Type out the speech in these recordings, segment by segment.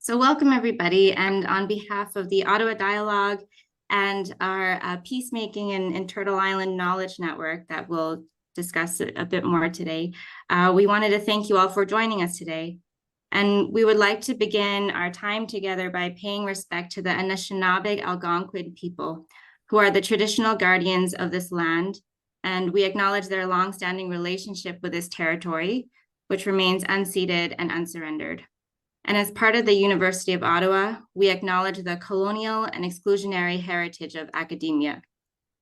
So welcome everybody, and on behalf of the Ottawa Dialogue and our Peacemaking and Turtle Island Knowledge Network that we'll discuss a bit more today, we wanted to thank you all for joining us today. And we would like to begin our time together by paying respect to the Anishinaabe Algonquin people, who are the traditional guardians of this land, and we acknowledge their longstanding relationship with this territory, which remains unceded and unsurrendered. And as part of the University of Ottawa, we acknowledge the colonial and exclusionary heritage of academia.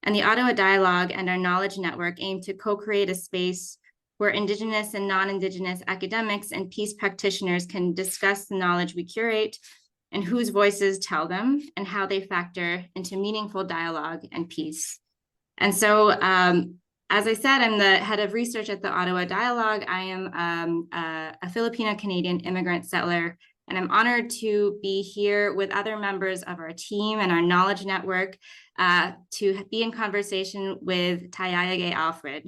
And the Ottawa Dialogue and our Knowledge Network aim to co-create a space where Indigenous and non-Indigenous academics and peace practitioners can discuss the knowledge we curate and whose voices tell them and how they factor into meaningful dialogue and peace. And so, as I said, I'm the head of research at the Ottawa Dialogue. I am a Filipino-Canadian immigrant settler, and I'm honored to be here with other members of our team and our knowledge network to be in conversation with Taiaiake Alfred.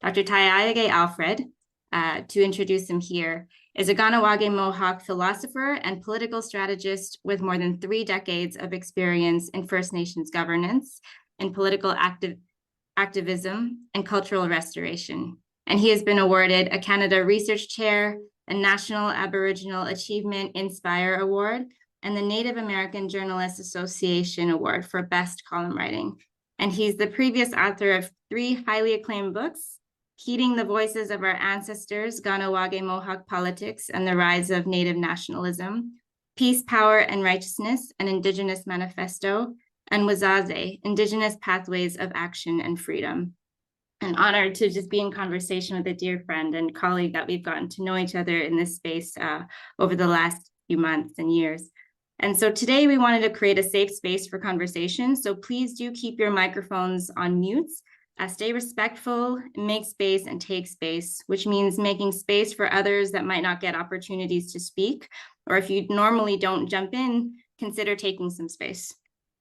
Dr. Taiaiake Alfred, to introduce him here, is a Kahnawà Mohawk philosopher and political strategist with more than 3 decades of experience in First Nations governance and political activism and cultural restoration. And he has been awarded a Canada Research Chair, a National Aboriginal Achievement Indspire Award, and the Native American Journalists Association Award for Best Column Writing. And he's the previous author of 3 highly acclaimed books: Heeding the Voices of Our Ancestors, Kahnawà Mohawk Politics and the Rise of Native Nationalism, Peace, Power, and Righteousness, an Indigenous Manifesto, and Wazaze, Indigenous Pathways of Action and Freedom. I'm honored to just be in conversation with a dear friend and colleague that we've gotten to know each other in this space over the last few months and years. And so today we wanted to create a safe space for conversation. So please do keep your microphones on mutes. Stay respectful, make space, and take space, which means making space for others that might not get opportunities to speak. Or if you normally don't jump in, consider taking some space.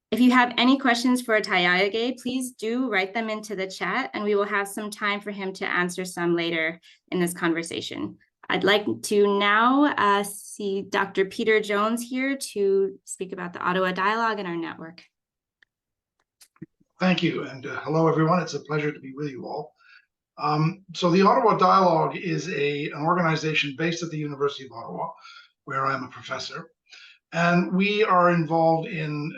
If you have any questions for Taiaiake, please do write them into the chat, and we will have some time for him to answer some later in this conversation. I'd like to now see Dr. Peter Jones here to speak about the Ottawa Dialogue and our network. Thank you, and hello everyone. It's a pleasure to be with you all. So the Ottawa Dialogue is an organization based at the University of Ottawa, where I'm a professor, and we are involved in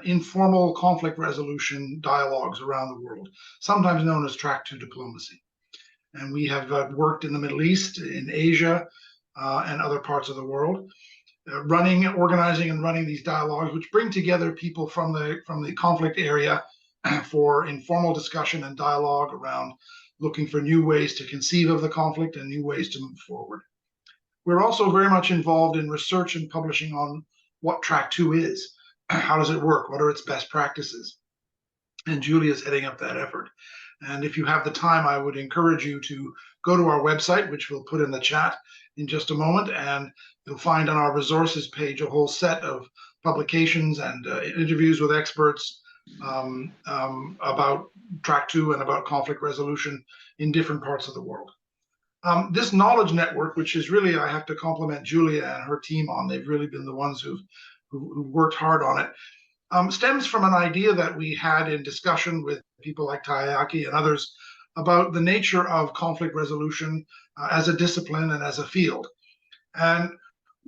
informal conflict resolution dialogues around the world, sometimes known as Track 2 diplomacy. And we have worked in the Middle East, in Asia, and other parts of the world, organizing and running these dialogues, which bring together people from the conflict area for informal discussion and dialogue around looking for new ways to conceive of the conflict and new ways to move forward. We're also very much involved in research and publishing on what Track 2 is. How does it work? What are its best practices? And Julia's heading up that effort. And if you have the time, I would encourage you to go to our website, which we'll put in the chat in just a moment, and you'll find on our resources page a whole set of publications and interviews with experts about Track 2 and about conflict resolution in different parts of the world. This knowledge network, which is really, I have to compliment Julia and her team on, they've really been the ones who worked hard on it, stems from an idea that we had in discussion with people like Taiaiake and others about the nature of conflict resolution as a discipline and as a field. And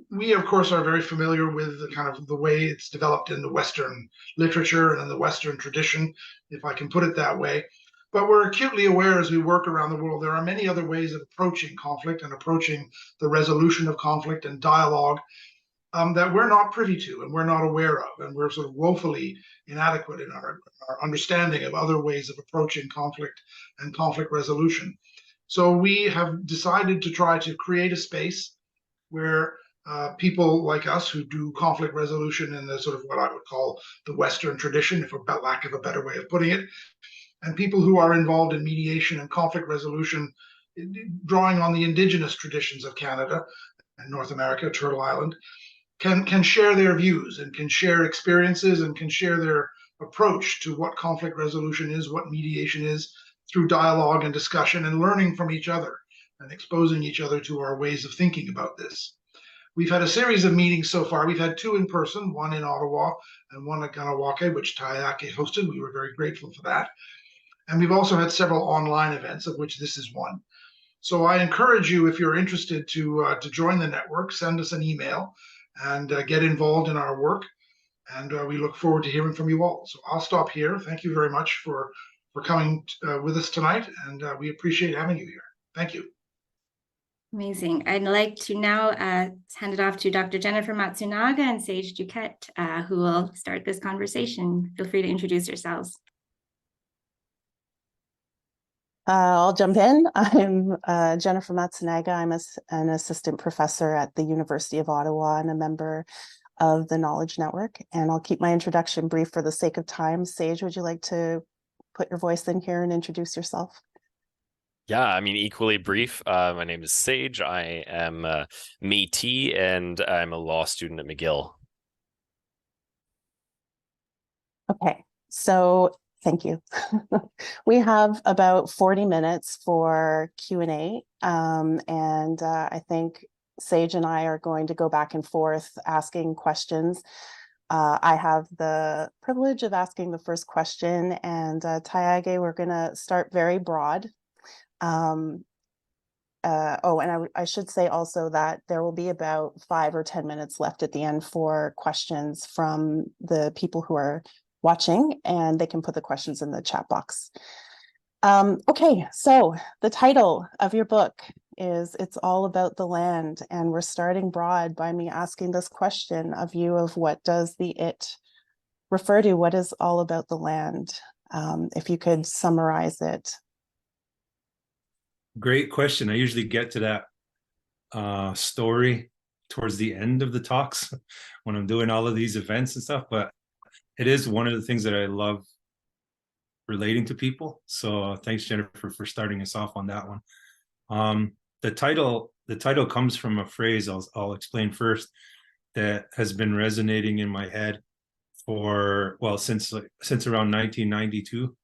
we, of course, are very familiar with the kind of the way it's developed in the Western literature and in the Western tradition, if I can put it that way. But we're acutely aware as we work around the world, there are many other ways of approaching conflict and approaching the resolution of conflict and dialogue that we're not privy to and we're not aware of, and we're sort of woefully inadequate in our understanding of other ways of approaching conflict and conflict resolution. So we have decided to try to create a space where people like us who do conflict resolution in the sort of what I would call the Western tradition, for lack of a better way of putting it, and people who are involved in mediation and conflict resolution, drawing on the Indigenous traditions of Canada and North America, Turtle Island, can share their views and can share experiences and can share their approach to what conflict resolution is, what mediation is, through dialogue and discussion and learning from each other and exposing each other to our ways of thinking about this. We've had a series of meetings so far. We've had two in person, one in Ottawa and one at Kahnawà, which Taiaiake hosted. We were very grateful for that. And we've also had several online events, of which this is one. So I encourage you, if you're interested, to join the network, send us an email and get involved in our work. And we look forward to hearing from you all. So I'll stop here. Thank you very much for coming with us tonight, and we appreciate having you here. Thank you. Amazing. I'd like to now hand it off to Dr. Jennifer Matsunaga and Sage Duquette, who will start this conversation. Feel free to introduce yourselves. I'll jump in. I'm Jennifer Matsunaga. I'm an assistant professor at the University of Ottawa and a member of the Knowledge Network. And I'll keep my introduction brief for the sake of time. Sage, would you like to put your voice in here and introduce yourself? Yeah, I mean, equally brief. My name is Sage. I am Métis, and I'm a law student at McGill. Okay, so thank you. We have about 40 minutes for Q&A, and I think Sage and I are going to go back and forth asking questions. I have the privilege of asking the first question, and Taiaiake, we're going to start very broad. And I should say also that there will be about 5 or 10 minutes left at the end for questions from the people who are watching, and they can put the questions in the chat box. Okay, so the title of your book is It's All About the Land, and we're starting broad by me asking this question of you of what does the it refer to? What is all about the land? If you could summarize it. Great question. I usually get to that story towards the end of the talks when I'm doing all of these events and stuff, but it is one of the things that I love relating to people. So thanks, Jennifer, for starting us off on that one. The title comes from a phrase I'll explain first that has been resonating in my head for, well, since around 1992.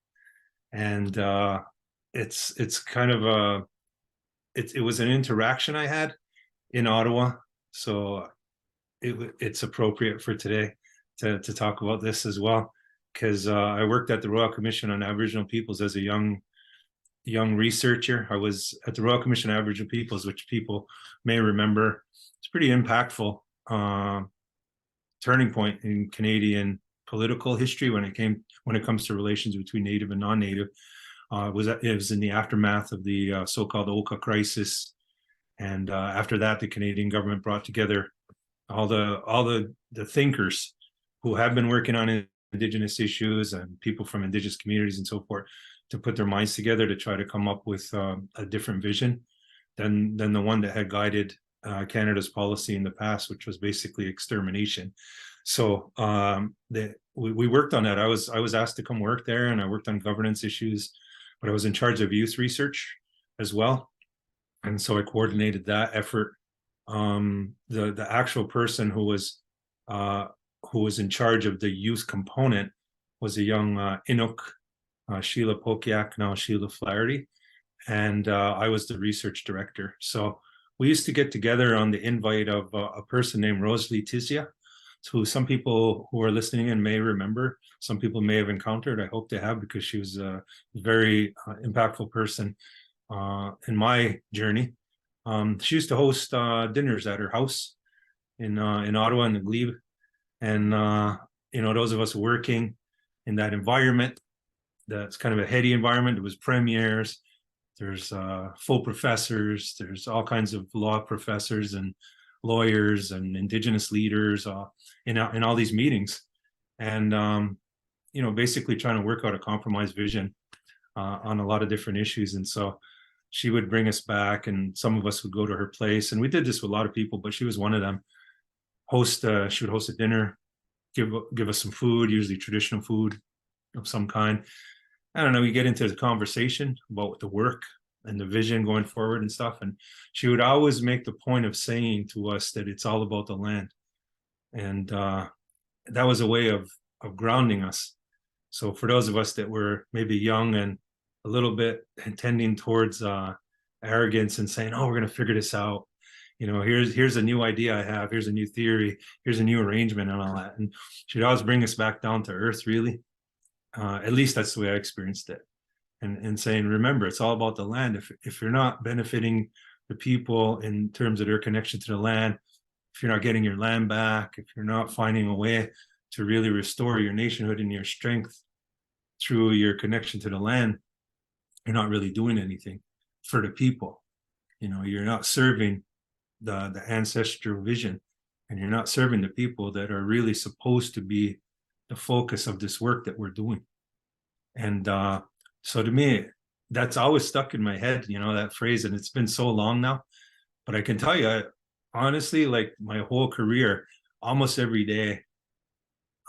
And it's kind of it was an interaction I had in Ottawa, so it's appropriate for today to talk about this as well, because I worked at the Royal Commission on Aboriginal Peoples as a young researcher. I was at the Royal Commission on Aboriginal Peoples, which people may remember. It's a pretty impactful turning point in Canadian political history when it comes to relations between Native and non-Native. It was in the aftermath of the so-called Oka crisis, and after that, the Canadian government brought together all the thinkers who have been working on Indigenous issues and people from Indigenous communities and so forth to put their minds together to try to come up with a different vision than the one that had guided Canada's policy in the past, which was basically extermination. So we worked on that. I was asked to come work there, and I worked on governance issues, but I was in charge of youth research as well, and so I coordinated that effort. The actual person who was in charge of the youth component was a young Inuk, Sheila Pokiak, now Sheila Flaherty, and I was the research director. So we used to get together on the invite of a person named Rosalie Tizia, who some people who are listening in may remember. Some people may have encountered. I hope they have, because she was a very impactful person in my journey. She used to host dinners at her house in Ottawa in the Glebe, and those of us working in that environment, that's kind of a heady environment. There was premiers, there's full professors, there's all kinds of law professors and lawyers and Indigenous leaders in all these meetings, and basically trying to work out a compromise vision on a lot of different issues. And so she would bring us back, and some of us would go to her place, and we did this with a lot of people, but she was one of them. She would host a dinner, give us some food, usually traditional food of some kind. I don't know, we get into the conversation about the work and the vision going forward and stuff, and she would always make the point of saying to us that it's all about the land, and that was a way of grounding us. So for those of us that were maybe young and a little bit tending towards arrogance and saying, oh, we're going to figure this out, here's a new idea I have, here's a new theory, here's a new arrangement and all that. And she'd always bring us back down to earth, really. At least that's the way I experienced it. And saying, remember, it's all about the land. If you're not benefiting the people in terms of their connection to the land, if you're not getting your land back, if you're not finding a way to really restore your nationhood and your strength through your connection to the land, you're not really doing anything for the people. You're not serving the ancestral vision, and you're not serving the people that are really supposed to be the focus of this work that we're doing. And so to me, that's always stuck in my head, that phrase, and it's been so long now. But I can tell you, honestly, like my whole career, almost every day,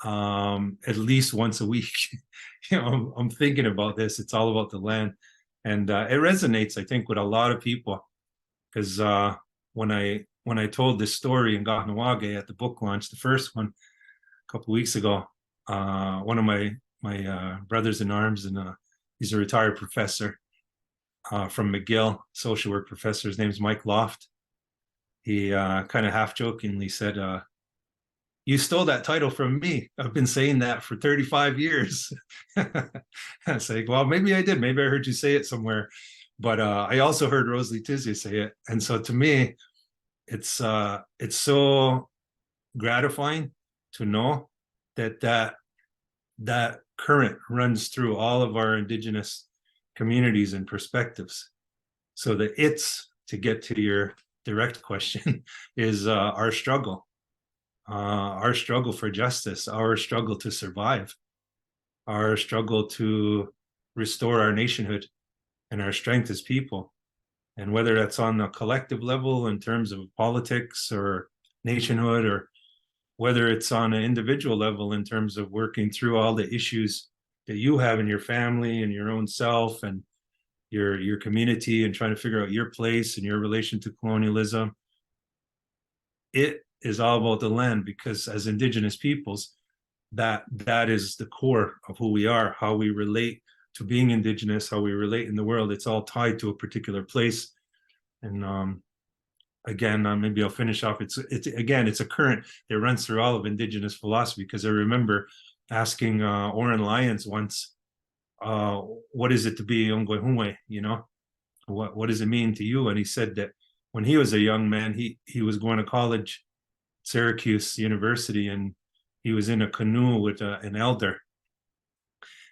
at least once a week, I'm thinking about this. It's all about the land. And it resonates, I think, with a lot of people, because when I told this story in Kahnawà at the book launch, the first one, a couple of weeks ago, one of my brothers in arms, and he's a retired professor from McGill, social work professor. His name's Mike Loft. He kind of half jokingly said, "You stole that title from me. I've been saying that for 35 years." I was like, well, maybe I did. Maybe I heard you say it somewhere. But I also heard Rosalie Tizier say it. And so to me, it's so gratifying to know that current runs through all of our Indigenous communities and perspectives. So that it's, to get to your direct question, is our struggle for justice, our struggle to survive, our struggle to restore our nationhood and our strength as people. And whether that's on a collective level in terms of politics or nationhood, or whether it's on an individual level in terms of working through all the issues that you have in your family and your own self and your community, and trying to figure out your place and your relation to colonialism. It is all about the land, because as Indigenous peoples, that is the core of who we are, how we relate to being Indigenous, how we relate in the world. It's all tied to a particular place. And again, maybe I'll finish off. It's a current that runs through all of Indigenous philosophy, because I remember asking Oren Lyons once, what is it to be Ongwehunwe? What does it mean to you? And he said that when he was a young man, he was going to college, Syracuse University, and he was in a canoe with an elder,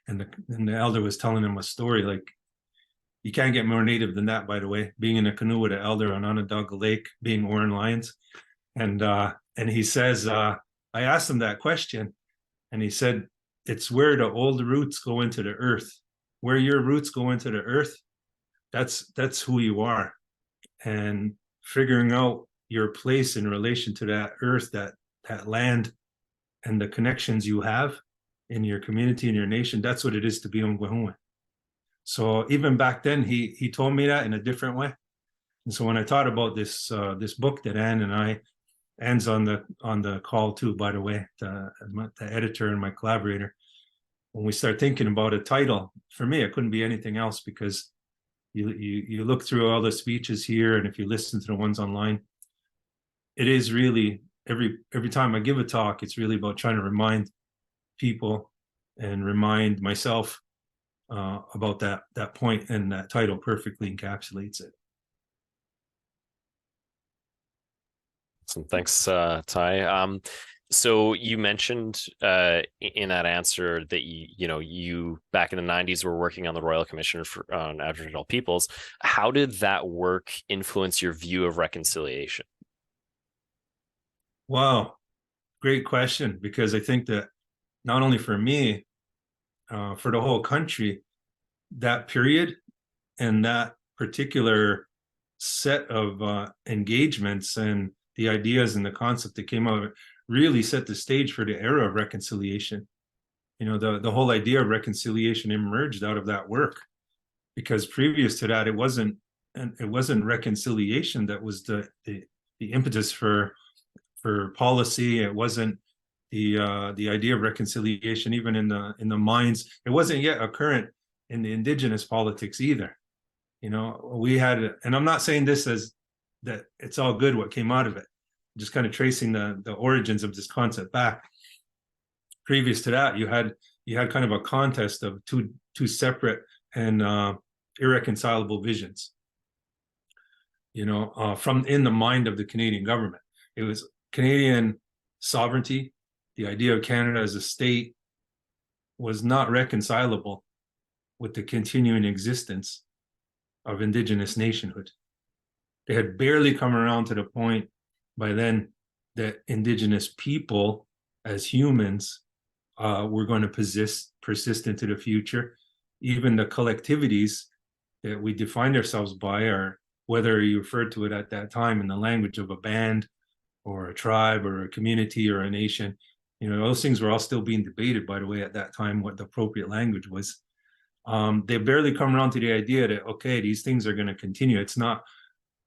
and the elder was telling him a story. Like, you can't get more native than that, by the way, being in a canoe with an elder on Onondaga Lake, being Oren Lyons. And he says, I asked him that question, and he said, it's where the old roots go into the earth. Where your roots go into the earth, that's who you are. And figuring out your place in relation to that earth, that land, and the connections you have in your community and your nation, that's what it is to be Ongwehunwe. So even back then, he told me that in a different way. And so when I thought about this book that Anne's on the call too, by the way, the editor and my collaborator, when we start thinking about a title, for me, it couldn't be anything else, because you look through all the speeches here, and if you listen to the ones online, it is really, every time I give a talk, it's really about trying to remind people and remind myself about that point, and that title perfectly encapsulates it. Awesome. Thanks, Ty. So you mentioned in that answer that you back in the 90s were working on the Royal Commission on Aboriginal Peoples. How did that work influence your view of reconciliation? Wow, great question, because I think that not only for me, for the whole country, that period and that particular set of engagements and the ideas and the concept that came out of it really set the stage for the era of reconciliation. The whole idea of reconciliation emerged out of that work, because previous to that, it wasn't reconciliation that was the impetus for policy. It wasn't the idea of reconciliation even in the minds. It wasn't yet a current in the Indigenous politics either. We had, and I'm not saying this as that it's all good what came out of it. Just kind of tracing the origins of this concept back. Previous to that, you had kind of a contest of two separate and irreconcilable visions, from in the mind of the Canadian government. It was Canadian sovereignty, the idea of Canada as a state, was not reconcilable with the continuing existence of Indigenous nationhood. They had barely come around to the point by then that Indigenous people as humans were going to persist into the future. Even the collectivities that we defined ourselves by, are, whether you referred to it at that time in the language of a band or a tribe or a community or a nation, those things were all still being debated, by the way, at that time, what the appropriate language was. They barely come around to the idea that, okay, these things are going to continue.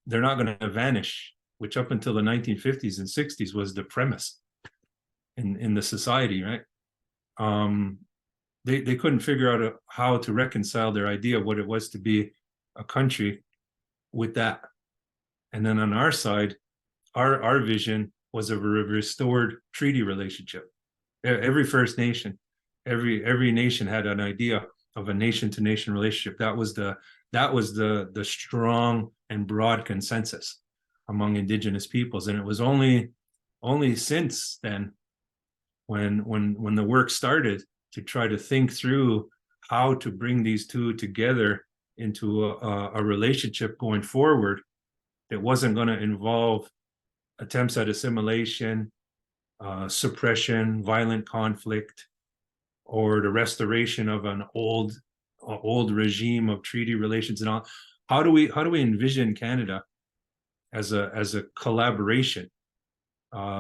They're not going to vanish, which up until the 1950s and 60s was the premise in the society, right? They couldn't figure out how to reconcile their idea of what it was to be a country with that. And then on our side, our vision was of a restored treaty relationship. Every First Nation, every nation had an idea of a nation-to-nation relationship. That was the strong and broad consensus among Indigenous peoples. And it was only since then, when the work started to try to think through how to bring these two together into a relationship going forward, that wasn't going to involve attempts at assimilation, suppression, violent conflict, or the restoration of an old regime of treaty relations and all. How do we envision Canada as a collaboration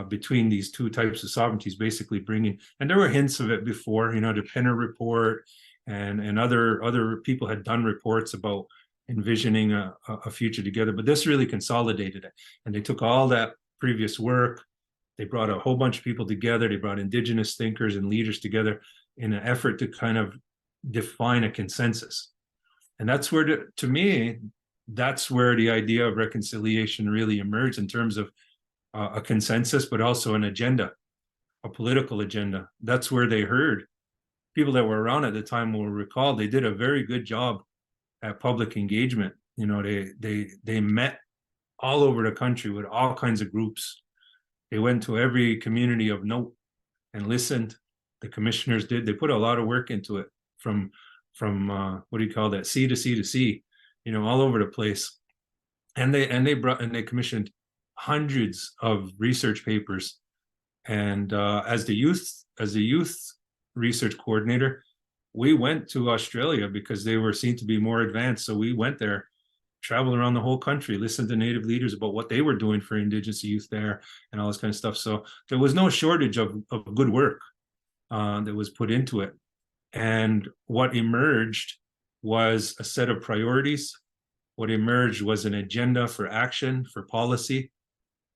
between these two types of sovereignties, basically bringing, and there were hints of it before, the Penner Report and other people had done reports about envisioning a future together, but this really consolidated it. And they took all that previous work, they brought a whole bunch of people together, they brought Indigenous thinkers and leaders together in an effort to kind of define a consensus. And that's where, to me, that's where the idea of reconciliation really emerged, in terms of a consensus, but also an agenda, a political agenda. That's where they heard. People that were around at the time will recall they did a very good job at public engagement. They met all over the country with all kinds of groups. They went to every community of note and listened. The commissioners did. They put a lot of work into it, from what do you call that, sea to sea to sea, all over the place. And they commissioned hundreds of research papers. And as the youth research coordinator, we went to Australia because they were seen to be more advanced. So we went there, traveled around the whole country, listened to Native leaders about what they were doing for Indigenous youth there and all this kind of stuff. So there was no shortage of good work that was put into it. And what emerged was a set of priorities. What emerged was an agenda for action, for policy,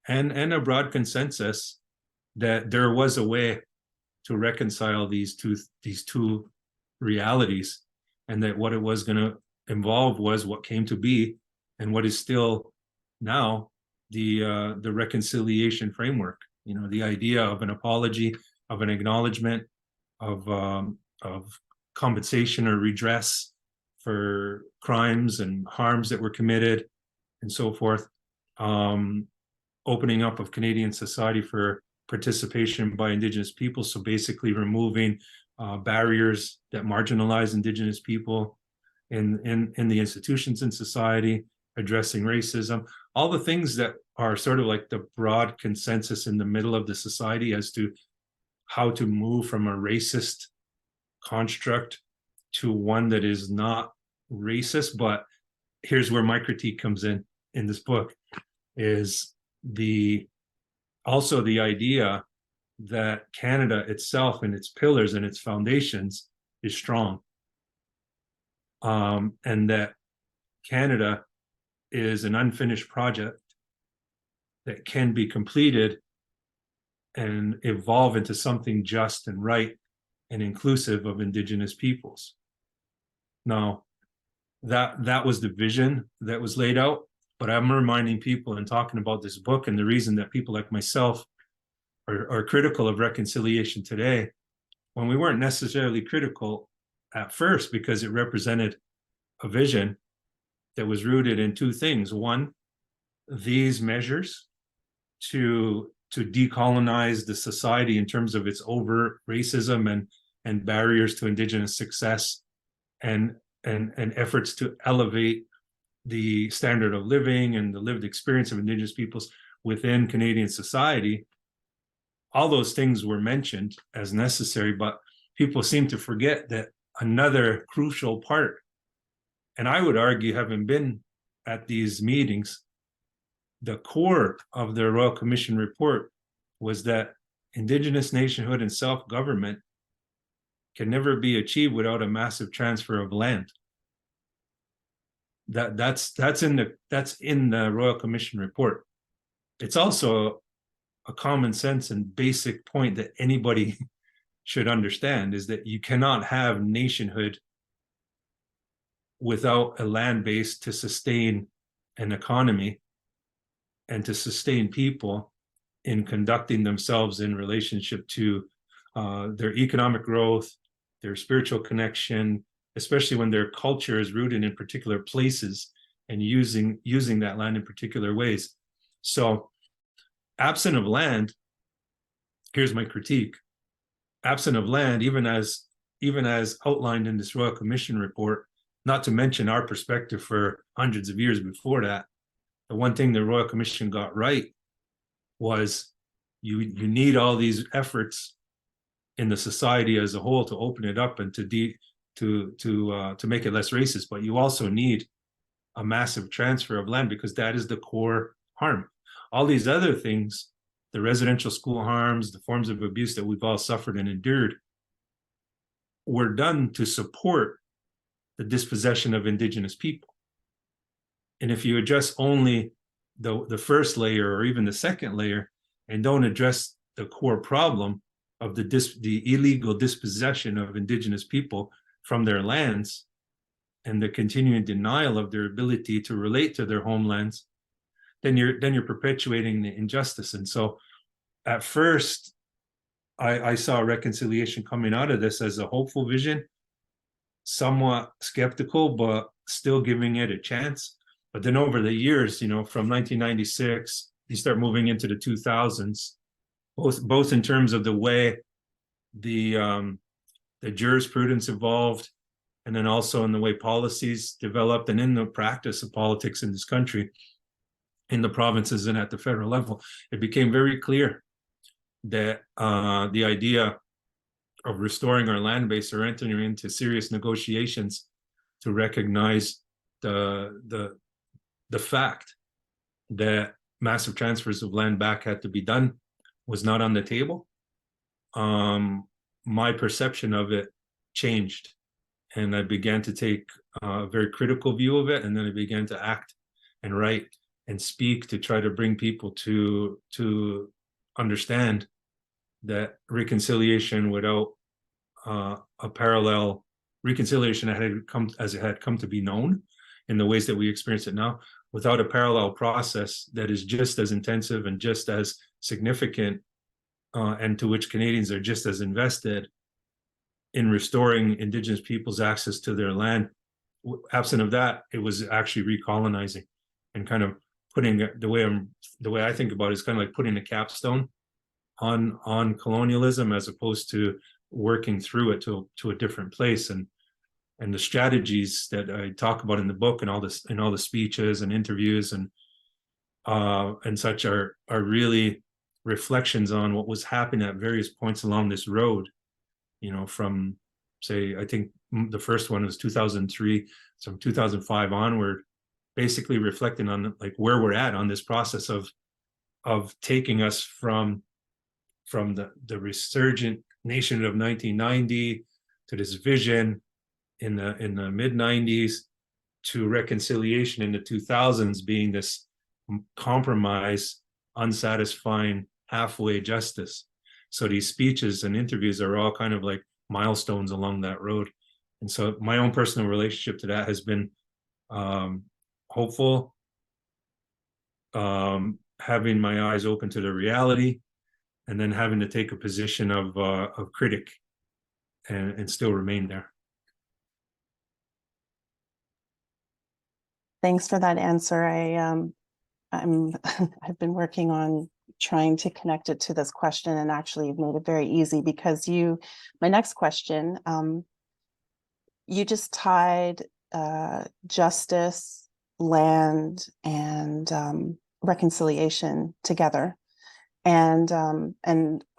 and a broad consensus that there was a way to reconcile these two realities, and that what it was going to involve was what came to be, and what is still now the reconciliation framework. The idea of an apology, of an acknowledgement, of compensation or redress for crimes and harms that were committed, and so forth. Opening up of Canadian society for participation by Indigenous people. So basically removing barriers that marginalize Indigenous people in the institutions in society, addressing racism, all the things that are sort of like the broad consensus in the middle of the society as to how to move from a racist construct to one that is not racist. But here's where my critique comes in this book, is also the idea that Canada itself and its pillars and its foundations is strong, and that Canada is an unfinished project that can be completed and evolve into something just and right and inclusive of Indigenous peoples. Now, that was the vision that was laid out. But I'm reminding people and talking about this book, and the reason that people like myself are critical of reconciliation today, when we weren't necessarily critical at first, because it represented a vision that was rooted in two things. One, these measures to decolonize the society in terms of its overt racism and barriers to Indigenous success, and efforts to elevate the standard of living and the lived experience of Indigenous peoples within Canadian society. All those things were mentioned as necessary, but people seem to forget that another crucial part, and I would argue, having been at these meetings, the core of the Royal Commission report was that Indigenous nationhood and self-government can never be achieved without a massive transfer of land. That's in the Royal Commission report. It's also a common sense and basic point that anybody should understand, is that you cannot have nationhood without a land base to sustain an economy and to sustain people in conducting themselves in relationship to their economic growth, their spiritual connection, especially when their culture is rooted in particular places and using that land in particular ways. So absent of land, here's my critique. Absent of land, even as outlined in this Royal Commission report, not to mention our perspective for hundreds of years before that, the one thing the Royal Commission got right was you need all these efforts in the society as a whole to open it up and to make it less racist, but you also need a massive transfer of land, because that is the core harm. All these other things, the residential school harms, the forms of abuse that we've all suffered and endured, were done to support the dispossession of Indigenous people. And if you address only the first layer or even the second layer and don't address the core problem of the illegal dispossession of Indigenous people from their lands and the continuing denial of their ability to relate to their homelands, then you're perpetuating the injustice. And so at first, I saw reconciliation coming out of this as a hopeful vision, somewhat skeptical, but still giving it a chance. But then over the years, from 1996, you start moving into the 2000s, both in terms of the way the jurisprudence evolved, and then also in the way policies developed, and in the practice of politics in this country, in the provinces and at the federal level, it became very clear that the idea of restoring our land base or entering into serious negotiations to recognize the fact that massive transfers of land back had to be done was not on the table. My perception of it changed, and I began to take a very critical view of it, and then I began to act and write and speak to try to bring people to understand that reconciliation without a parallel reconciliation that had come to be known in the ways that we experience it now, without a parallel process that is just as intensive and just as significant, and to which Canadians are just as invested in restoring Indigenous people's access to their land. Absent of that, it was actually recolonizing and kind of putting the way I think about it is kind of like putting a capstone on colonialism, as opposed to working through it to a different place. And the strategies that I talk about in the book and all the speeches and interviews and such are really reflections on what was happening at various points along this road, from, say, I think the first one was 2003, so from 2005 onward, basically reflecting on like where we're at on this process of taking us from the resurgent nation of 1990 to this vision in the mid 90s to reconciliation in the 2000s being this compromise, unsatisfying halfway justice. So these speeches and interviews are all kind of like milestones along that road. And so my own personal relationship to that has been hopeful, having my eyes open to the reality, and then having to take a position of critic and still remain there. Thanks for that answer. I've been working on trying to connect it to this question, and actually you've made it very easy, because my next question, you just tied justice, land, and reconciliation together. And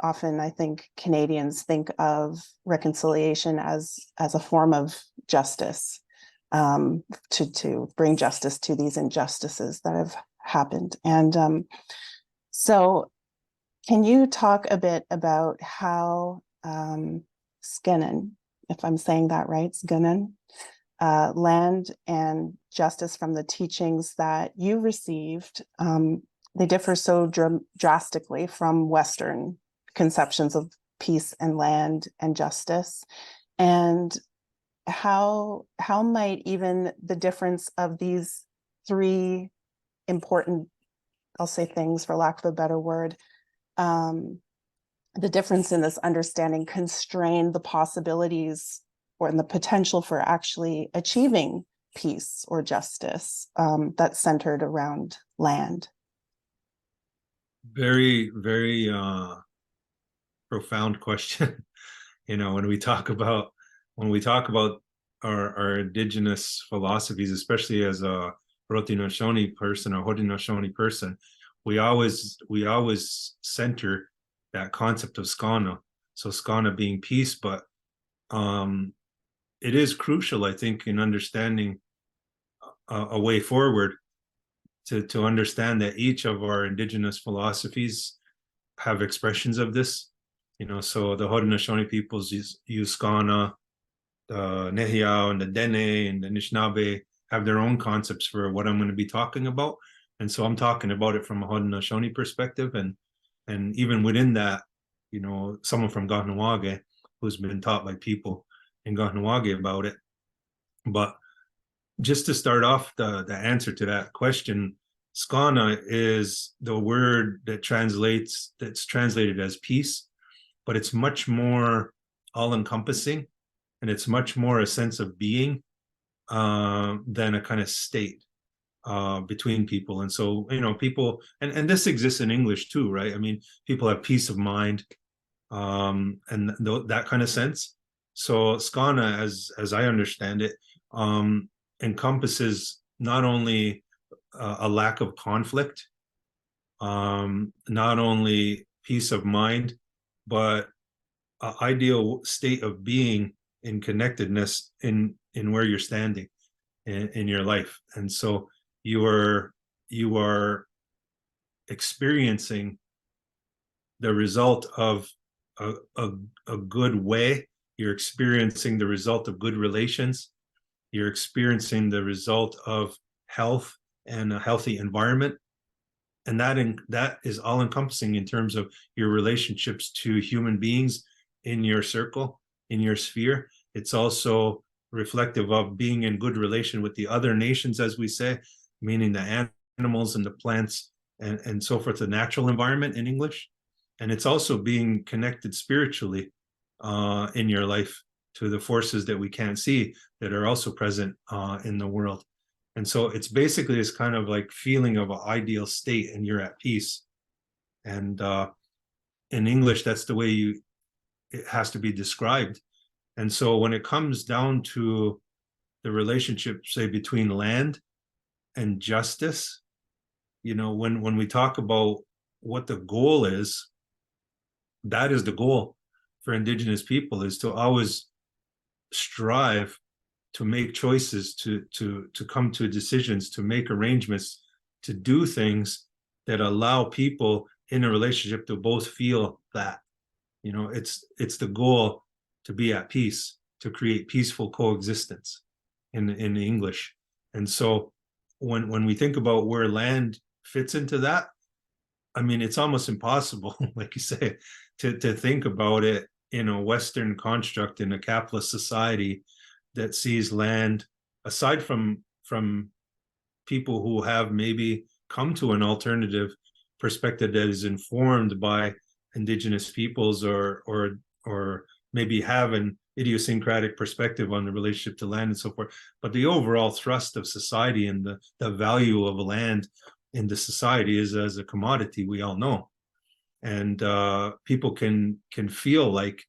often I think Canadians think of reconciliation as a form of justice, to bring justice to these injustices that have happened. And so can you talk a bit about how Skinnan, if I'm saying that right, Skinnan, land and justice from the teachings that you received, they differ so drastically from Western conceptions of peace and land and justice, and how might even the difference of these three important, I'll say, things, for lack of a better word, the difference in this understanding constrain the possibilities or in the potential for actually achieving peace or justice that's centered around land? Very, very profound question. When we talk about our indigenous philosophies, especially as a Haudenosaunee person, a Haudenosaunee person, we always center that concept of skana. So skana being peace, but it is crucial, I think, in understanding a way forward to understand that each of our indigenous philosophies have expressions of this. So the Haudenosaunee peoples use skana, the Nehiyaw and the Dene and the Anishinaabe have their own concepts for what I'm going to be talking about. And so I'm talking about it from a Haudenosaunee perspective. And even within that, someone from Kahnawà who's been taught by people in Kahnawà about it. But just to start off the answer to that question, skana is the word that's translated as peace, but it's much more all-encompassing, and it's much more a sense of being than a kind of state between people. And so, people, and this exists in English too, right? I mean, people have peace of mind and that kind of sense. So skana, as I understand it, encompasses not only a lack of conflict, not only peace of mind, but an ideal state of being in connectedness in where you're standing in your life. And so you are experiencing the result of a good way. You're experiencing the result of good relations. You're experiencing the result of health and a healthy environment. And that is all encompassing in terms of your relationships to human beings in your circle, in your sphere. It's also reflective of being in good relation with the other nations, as we say, meaning the animals and the plants and so forth, the natural environment in English. And it's also being connected spiritually in your life to the forces that we can't see that are also present in the world. And so it's basically this kind of like feeling of an ideal state, and you're at peace. And in English, that's the way it has to be described. And so when it comes down to the relationship, say, between land and justice, when we talk about what the goal is, that is the goal for Indigenous people, is to always strive to make choices, to come to decisions, to make arrangements, to do things that allow people in a relationship to both feel that, it's the goal to be at peace, to create peaceful coexistence in English. And so when we think about where land fits into that, I mean, it's almost impossible, like you say, to think about it in a Western construct, in a capitalist society that sees land, aside from people who have maybe come to an alternative perspective that is informed by Indigenous peoples, or maybe have an idiosyncratic perspective on the relationship to land and so forth. But the overall thrust of society and the value of land in the society is as a commodity, we all know. And people can feel like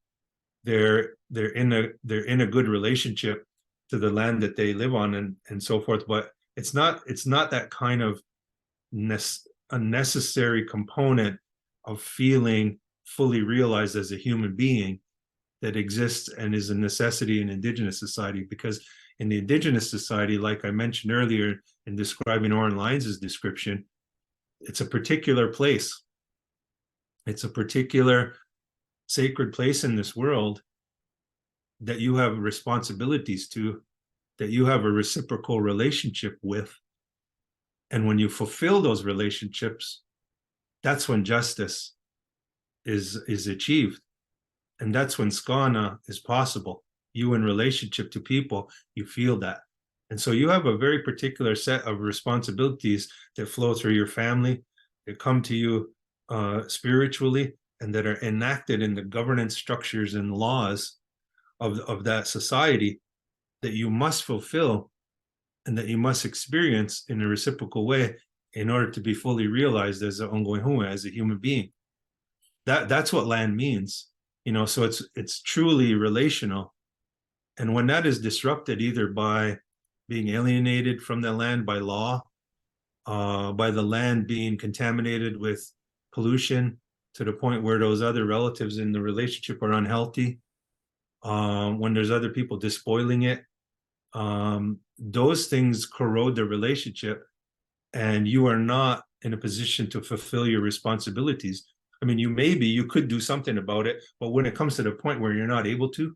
they're in a good relationship to the land that they live on and so forth. But it's not that kind of a necessary component of feeling fully realized as a human being that exists and is a necessity in Indigenous society. Because in the Indigenous society, like I mentioned earlier in describing Oren Lyons' description, it's a particular place. It's a particular sacred place in this world that you have responsibilities to, that you have a reciprocal relationship with. And when you fulfill those relationships, that's when justice is achieved. And that's when skana is possible. You in relationship to people, you feel that. And so you have a very particular set of responsibilities that flow through your family, that come to you spiritually, and that are enacted in the governance structures and laws of that society, that you must fulfill and that you must experience in a reciprocal way in order to be fully realized as an ongoing huma, as a human being. That's what land means, you know. So it's truly relational. And when that is disrupted, either by being alienated from the land by law, by the land being contaminated with pollution to the point where those other relatives in the relationship are unhealthy, when there's other people despoiling it, those things corrode the relationship, and you are not in a position to fulfill your responsibilities. I mean, you could do something about it, but when it comes to the point where you're not able to,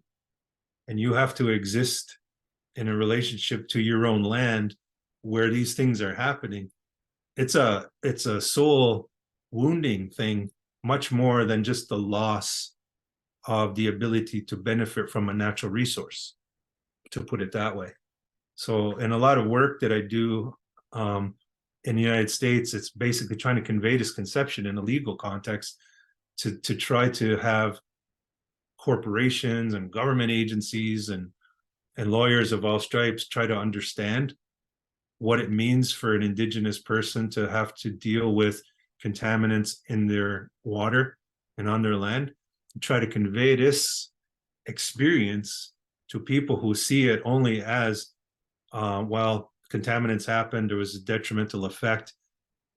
and you have to exist in a relationship to your own land where these things are happening, it's a soul wounding thing, much more than just the loss of the ability to benefit from a natural resource, to put it that way. So in a lot of work that I do in the United States, it's basically trying to convey this conception in a legal context to try to have corporations and government agencies and lawyers of all stripes try to understand what it means for an Indigenous person to have to deal with contaminants in their water and on their land, and try to convey this experience to people who see it only as, well, contaminants happened, there was a detrimental effect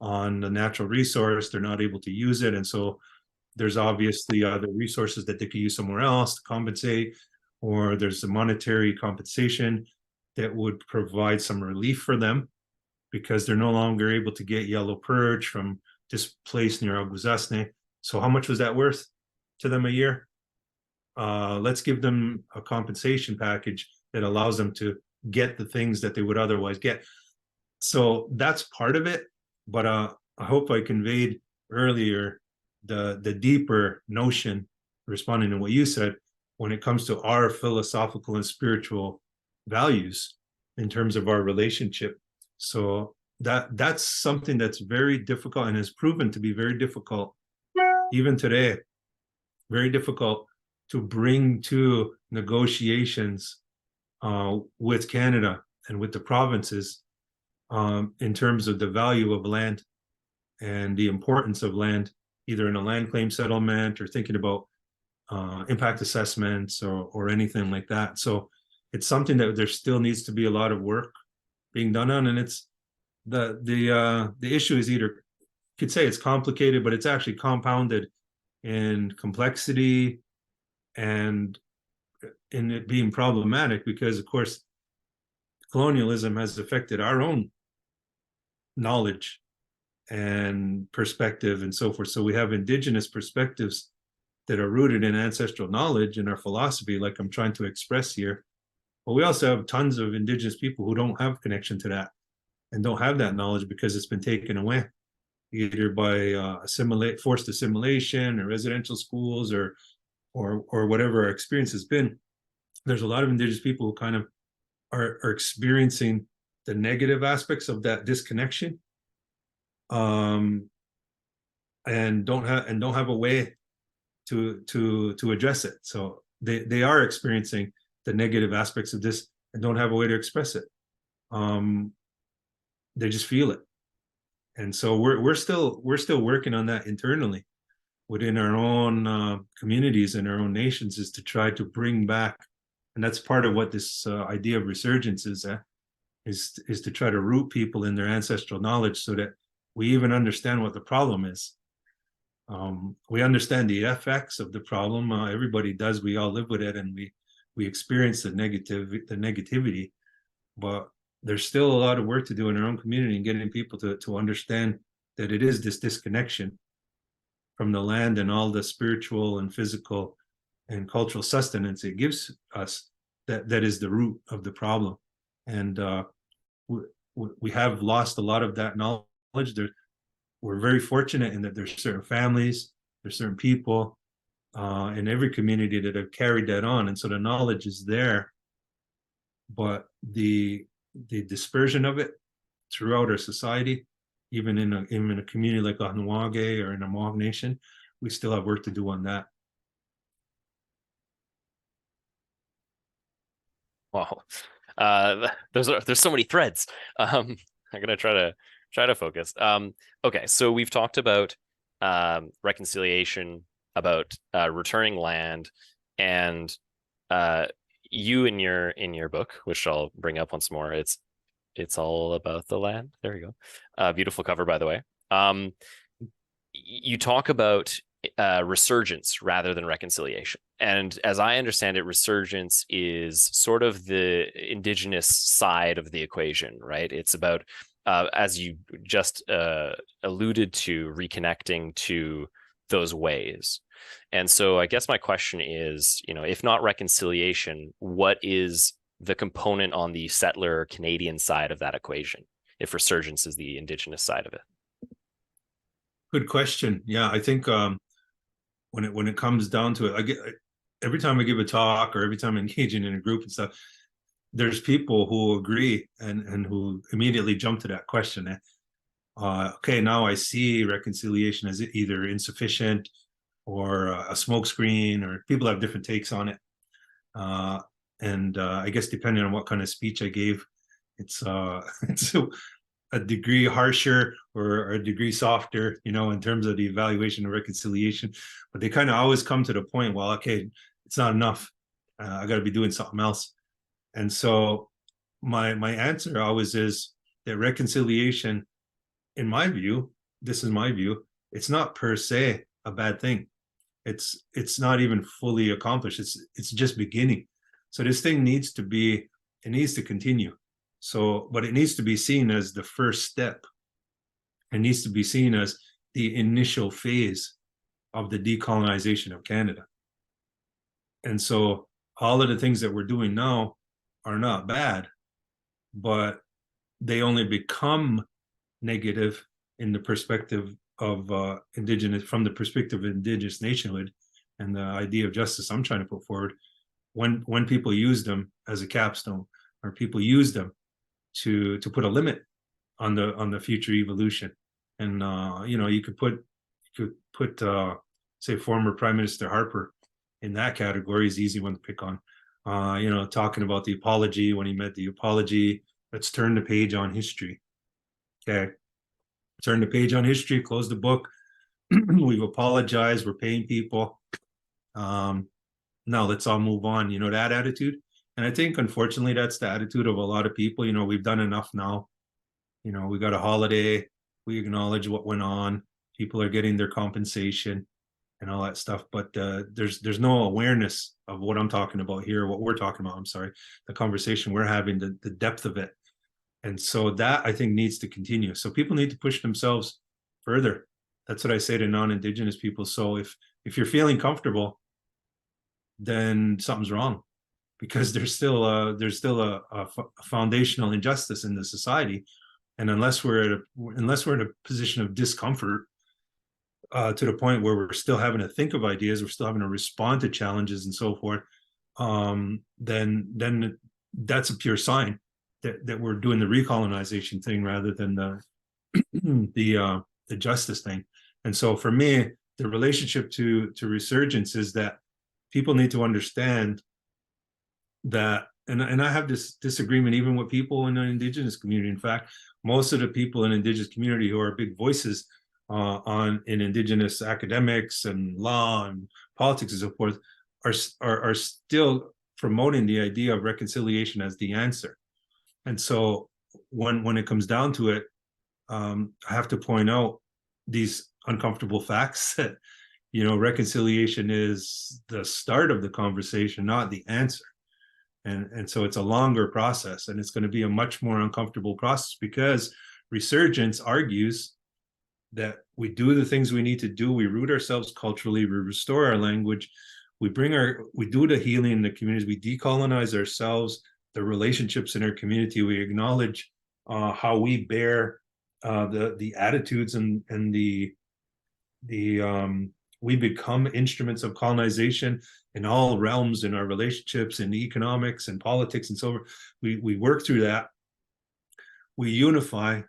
on the natural resource, they're not able to use it, and so there's obviously other resources that they could use somewhere else to compensate, or there's a monetary compensation that would provide some relief for them because they're no longer able to get yellow perch from this place near Augusasne. So how much was that worth to them a year? Let's give them a compensation package that allows them to get the things that they would otherwise get. So that's part of it, but I hope I conveyed earlier the deeper notion, responding to what you said, when it comes to our philosophical and spiritual values in terms of our relationship. So that's something that's very difficult and has proven to be very difficult even today, very difficult to bring to negotiations with Canada and with the provinces in terms of the value of land and the importance of land, either in a land claim settlement or thinking about impact assessments or anything like that. So it's something that there still needs to be a lot of work being done on, and it's the issue is either, you could say it's complicated, but it's actually compounded in complexity and in it being problematic because, of course, colonialism has affected our own knowledge and perspective and so forth. So we have Indigenous perspectives that are rooted in ancestral knowledge and our philosophy, like I'm trying to express here. But we also have tons of Indigenous people who don't have connection to that and don't have that knowledge because it's been taken away, either by forced assimilation or residential schools or whatever our experience has been. There's a lot of Indigenous people who kind of are experiencing the negative aspects of that disconnection. and don't have a way to address it. So they are experiencing the negative aspects of this and don't have a way to express it. They just feel it. And so we're still working on that internally within our own communities and our own nations, is to try to bring back, and that's part of what this idea of resurgence is to try to root people in their ancestral knowledge so that we even understand what the problem is. We understand the effects of the problem. Everybody does. We all live with it, and we experience the negativity. But there's still a lot of work to do in our own community and getting people to understand that it is this disconnection from the land and all the spiritual and physical and cultural sustenance it gives us that is the root of the problem. And we have lost a lot of that knowledge. We're very fortunate in that there's certain families, there's certain people in every community that have carried that on, and so the knowledge is there, but the dispersion of it throughout our society, even in a community like Kahnawà or in a Mohawk nation, we still have work to do on that. Wow, there's so many threads. I'm gonna try to focus. Okay, so we've talked about reconciliation, about returning land, and you in your book, which I'll bring up once more, it's all about the land. There we go. Beautiful cover, by the way. You talk about resurgence rather than reconciliation. And as I understand it, resurgence is sort of the indigenous side of the equation, right? It's about, as you just alluded to, reconnecting to those ways. And so I guess my question is, if not reconciliation, what is the component on the settler Canadian side of that equation, if resurgence is the indigenous side of it? Good question. Yeah, I think when it comes down to it, every time I give a talk or every time I'm engaging in a group and stuff, there's people who agree and who immediately jump to that question. Okay, now I see reconciliation as either insufficient or a smokescreen, or people have different takes on it. And I guess depending on what kind of speech I gave, it's a degree harsher or a degree softer, in terms of the evaluation of reconciliation. But they kind of always come to the point, well, okay, it's not enough. I got to be doing something else. And so my answer always is that reconciliation, in my view, this is my view, it's not per se a bad thing. It's not even fully accomplished. It's just beginning. So this thing needs to continue. So, but it needs to be seen as the first step. It needs to be seen as the initial phase of the decolonization of Canada. And so all of the things that we're doing now are not bad, but they only become negative in the perspective of from the perspective of Indigenous nationhood and the idea of justice I'm trying to put forward, when people use them as a capstone, or people use them to put a limit on the future evolution. And you could put say former Prime Minister Harper in that category. Is easy one to pick on. Talking about the apology, when he made the apology, let's turn the page on history. Okay, turn the page on history, close the book. We've apologized, we're paying people. Now let's all move on, that attitude. And I think, unfortunately, that's the attitude of a lot of people. We've done enough now. We got a holiday, we acknowledge what went on, people are getting their compensation and all that stuff. But there's no awareness of what I'm talking about here, what we're talking about, I'm sorry, the conversation we're having, the depth of it. And so that, I think, needs to continue. So people need to push themselves further. That's what I say to non-Indigenous people. So if you're feeling comfortable, then something's wrong, because there's still a foundational injustice in the society. And unless we're in a position of discomfort, to the point where we're still having to think of ideas, we're still having to respond to challenges and so forth, then that's a pure sign that we're doing the recolonization thing rather than the justice thing. And so for me, the relationship to resurgence is that people need to understand that, and I have this disagreement even with people in the Indigenous community. In fact, most of the people in the Indigenous community who are big voices in Indigenous academics and law and politics and so forth are still promoting the idea of reconciliation as the answer. And so when it comes down to it, I have to point out these uncomfortable facts that, you know, reconciliation is the start of the conversation, not the answer. And so it's a longer process, and it's going to be a much more uncomfortable process, because resurgence argues that we do the things we need to do. We root ourselves culturally, we restore our language, we do the healing in the communities, we decolonize ourselves, the relationships in our community, we acknowledge how we bear the attitudes and we become instruments of colonization in all realms, in our relationships, in economics and politics and so on. We work through that, we unify,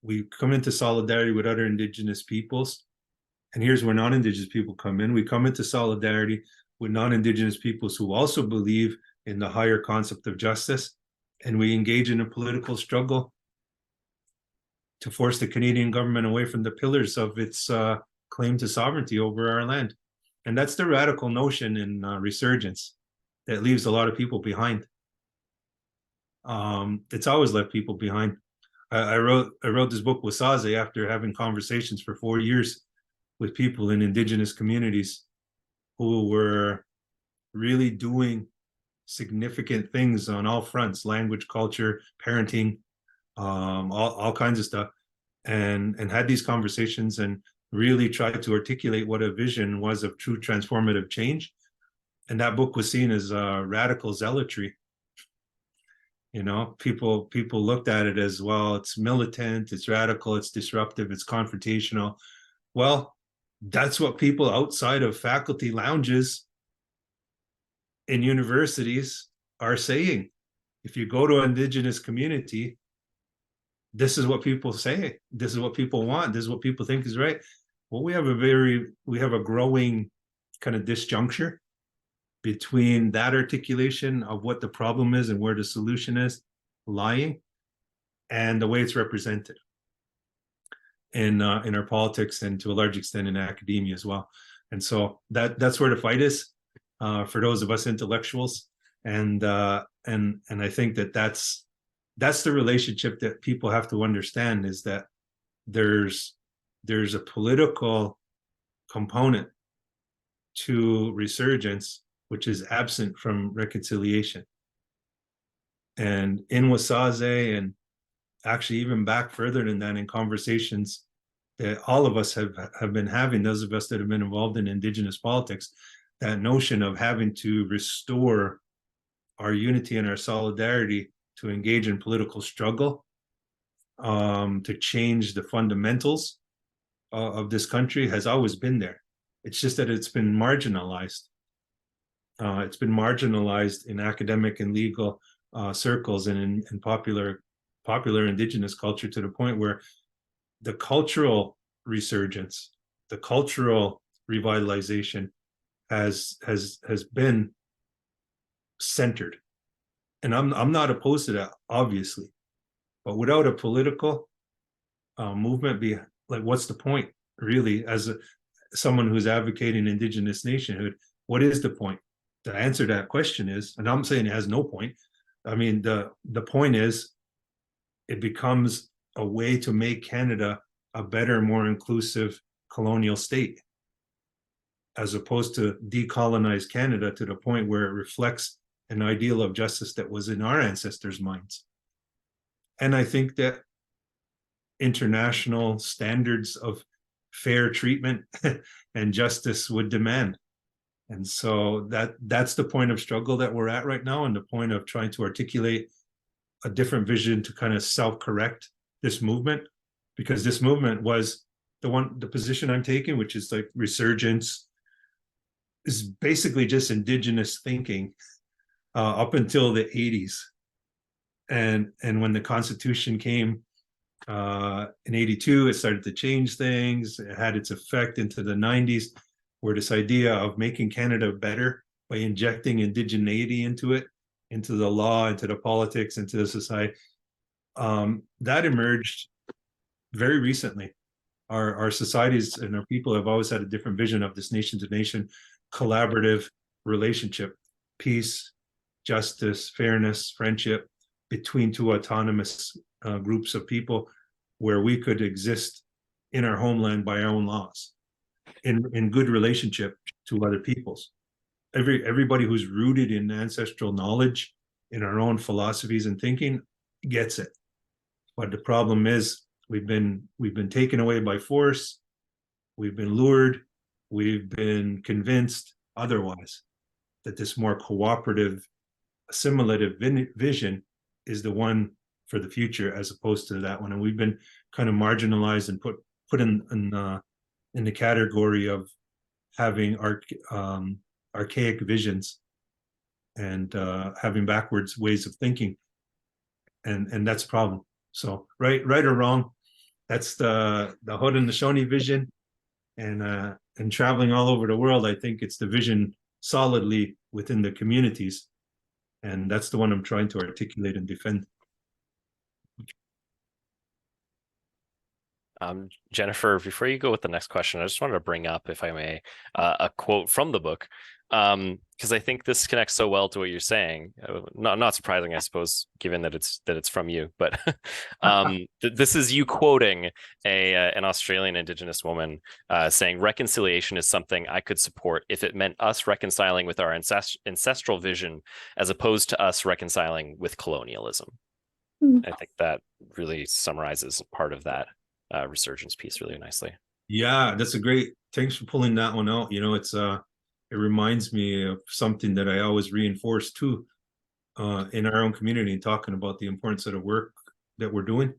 we come into solidarity with other Indigenous peoples. And here's where non-Indigenous people come in. We come into solidarity with non-Indigenous peoples who also believe in the higher concept of justice, and we engage in a political struggle to force the Canadian government away from the pillars of its claim to sovereignty over our land. And that's the radical notion in resurgence that leaves a lot of people behind. It's always left people behind. I wrote this book, Wasaze, after having conversations for 4 years with people in Indigenous communities who were really doing significant things on all fronts: language, culture, parenting, all kinds of stuff, and had these conversations and really tried to articulate what a vision was of true transformative change. And that book was seen as radical zealotry. You know, people looked at it as, well, it's militant, it's radical, it's disruptive, it's confrontational. Well, that's what people outside of faculty lounges in universities are saying. If you go to an Indigenous community, this is what people say. This is what people want. This is what people think is right. Well, we have a growing kind of disjuncture between that articulation of what the problem is and where the solution is lying, and the way it's represented in our politics, and to a large extent in academia as well. And so that's where the fight is for those of us intellectuals. And I think that's the relationship that people have to understand, is that there's a political component to resurgence which is absent from reconciliation. And in Wasaze, and actually even back further than that, in conversations that all of us have been having, those of us that have been involved in Indigenous politics, that notion of having to restore our unity and our solidarity to engage in political struggle, to change the fundamentals of this country, has always been there. It's just that it's been marginalized. It's been marginalized in academic and legal circles and in popular Indigenous culture, to the point where the cultural resurgence, the cultural revitalization has been centered. And I'm not opposed to that, obviously, but without a political movement, like, what's the point, really? As someone who's advocating Indigenous nationhood, what is the point? The answer to that question is, and I'm saying it has no point. I mean, the point is, it becomes a way to make Canada a better, more inclusive colonial state, as opposed to decolonize Canada to the point where it reflects an ideal of justice that was in our ancestors' minds. And I think that international standards of fair treatment and justice would demand. And so that's the point of struggle that we're at right now, and the point of trying to articulate a different vision to kind of self-correct this movement, because this movement was the position I'm taking, which is like resurgence, is basically just Indigenous thinking up until the 80s. And when the Constitution came In 82, it started to change things. It had its effect into the 90s, where this idea of making Canada better by injecting indigeneity into it, into the law, into the politics, into the society, that emerged very recently. Our societies and our people have always had a different vision of this nation-to-nation collaborative relationship, peace, justice, fairness, friendship between two autonomous groups of people, where we could exist in our homeland by our own laws, in good relationship to other peoples. Everybody who's rooted in ancestral knowledge, in our own philosophies and thinking, gets it. But the problem is we've been taken away by force, we've been lured, we've been convinced otherwise, that this more cooperative, assimilative vision is the one for the future, as opposed to that one. And we've been kind of marginalized and put in the category of having archaic visions and having backwards ways of thinking, and that's a problem. So right or wrong, that's the Haudenosaunee vision, and traveling all over the world, I think it's the vision solidly within the communities, and that's the one I'm trying to articulate and defend. Jennifer, before you go with the next question, I just wanted to bring up, if I may, a quote from the book, because I think this connects so well to what you're saying. Not surprising, I suppose, given that it's from you. But this is you quoting an Australian Indigenous woman saying, "Reconciliation is something I could support if it meant us reconciling with our ancestral vision, as opposed to us reconciling with colonialism." I think that really summarizes part of that resurgence piece really nicely. Yeah, that's a great, thanks for pulling that one out. You know, it reminds me of something that I always reinforce too, in our own community, talking about the importance of the work that we're doing.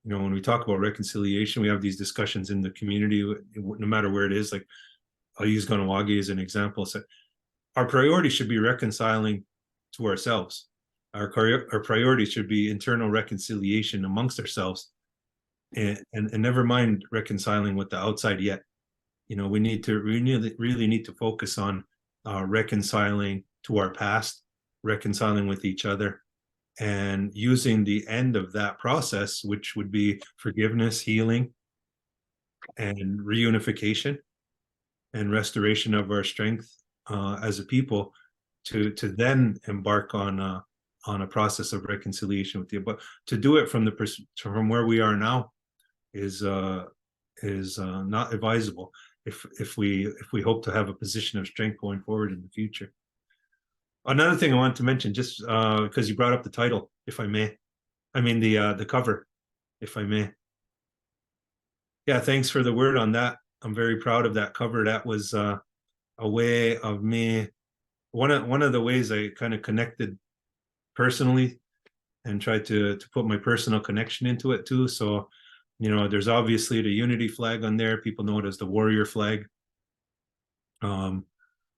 You know, when we talk about reconciliation, we have these discussions in the community, no matter where it is. Like, I'll use Kahnawà as an example. So our priority should be reconciling to ourselves. Our priority should be internal reconciliation amongst ourselves, and never mind reconciling with the outside yet. You know, we really need to focus on reconciling to our past, reconciling with each other, and using the end of that process, which would be forgiveness, healing, and reunification, and restoration of our strength as a people, to then embark on a process of reconciliation with you. But to do it from where we are now is not advisable if we hope to have a position of strength going forward in the future. Another thing I wanted to mention, just because you brought up the title, if I may, I mean the cover, if I may. Yeah, thanks for the word on that. I'm very proud of that cover. That was a way of me, one of the ways I kind of connected personally and tried to put my personal connection into it too. So, you know, there's obviously the unity flag on there. People know it as the warrior flag. I'm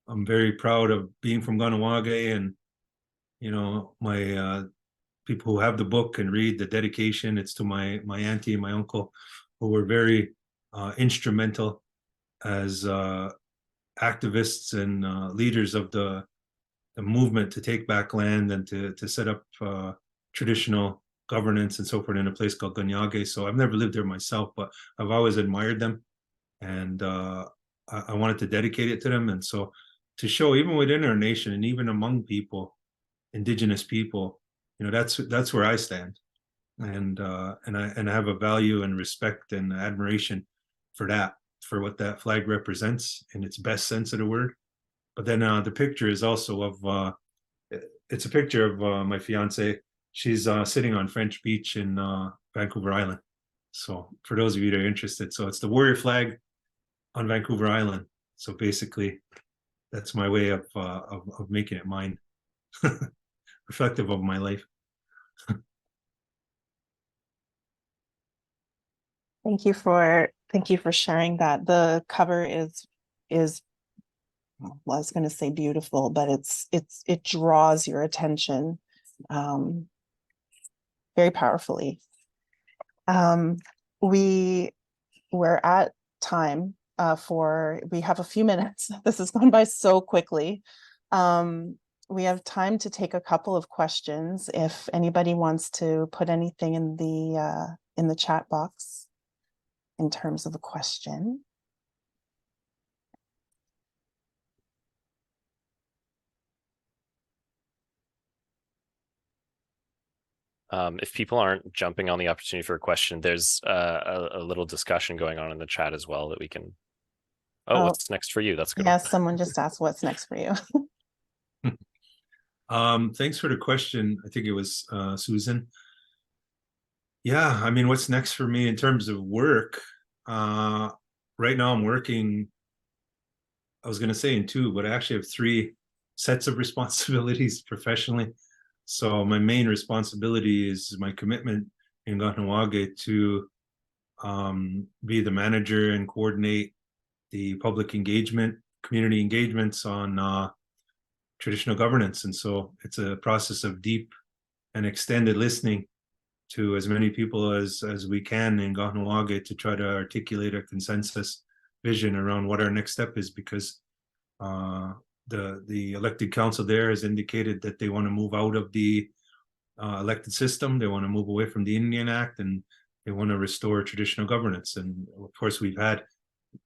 very proud of being from Kahnawà, and, you know, my people who have the book can read the dedication. It's to my auntie and my uncle, who were very instrumental as activists and leaders of the movement to take back land and to set up traditional governance and so forth in a place called Kahnawà. So I've never lived there myself, but I've always admired them, and I wanted to dedicate it to them. And so to show, even within our nation and even among people, Indigenous people, you know, that's where I stand, and I have a value and respect and admiration for that, for what that flag represents in its best sense of the word. But then the picture is also of it's a picture of my fiance. She's sitting on French Beach in Vancouver Island. So for those of you that are interested, so it's the warrior flag on Vancouver Island. So basically, that's my way of making it mine, reflective of my life. Thank you for sharing that. The cover is well, I was going to say beautiful, but it draws your attention very powerfully. We're at time we have a few minutes. This has gone by so quickly. We have time to take a couple of questions if anybody wants to put anything in the chat box in terms of a question. If people aren't jumping on the opportunity for a question, there's a little discussion going on in the chat as well that we can. Oh, what's next for you? That's good. Yes, someone just asked what's next for you. Thanks for the question. I think it was Susan. Yeah, I mean, what's next for me in terms of work? Right now I'm working, I was going to say in two, but I actually have three sets of responsibilities professionally. So my main responsibility is my commitment in Kahnawà to be the manager and coordinate the public engagement, community engagements on traditional governance. And so it's a process of deep and extended listening to as many people as we can in Kahnawà to try to articulate a consensus vision around what our next step is, because the elected council there has indicated that they want to move out of the elected system. They want to move away from the Indian Act, and they want to restore traditional governance. And of course, we've had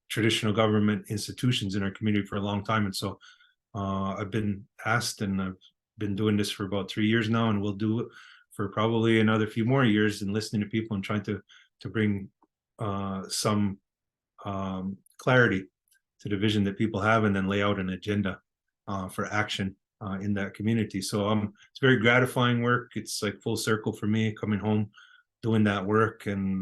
traditional government institutions in our community for a long time. And so I've been asked, and I've been doing this for about 3 years now, and we'll do it for probably another few more years, and listening to people and trying to bring some clarity to the vision that people have, and then lay out an agenda for action in that community. So it's very gratifying work. It's like full circle for me, coming home, doing that work, and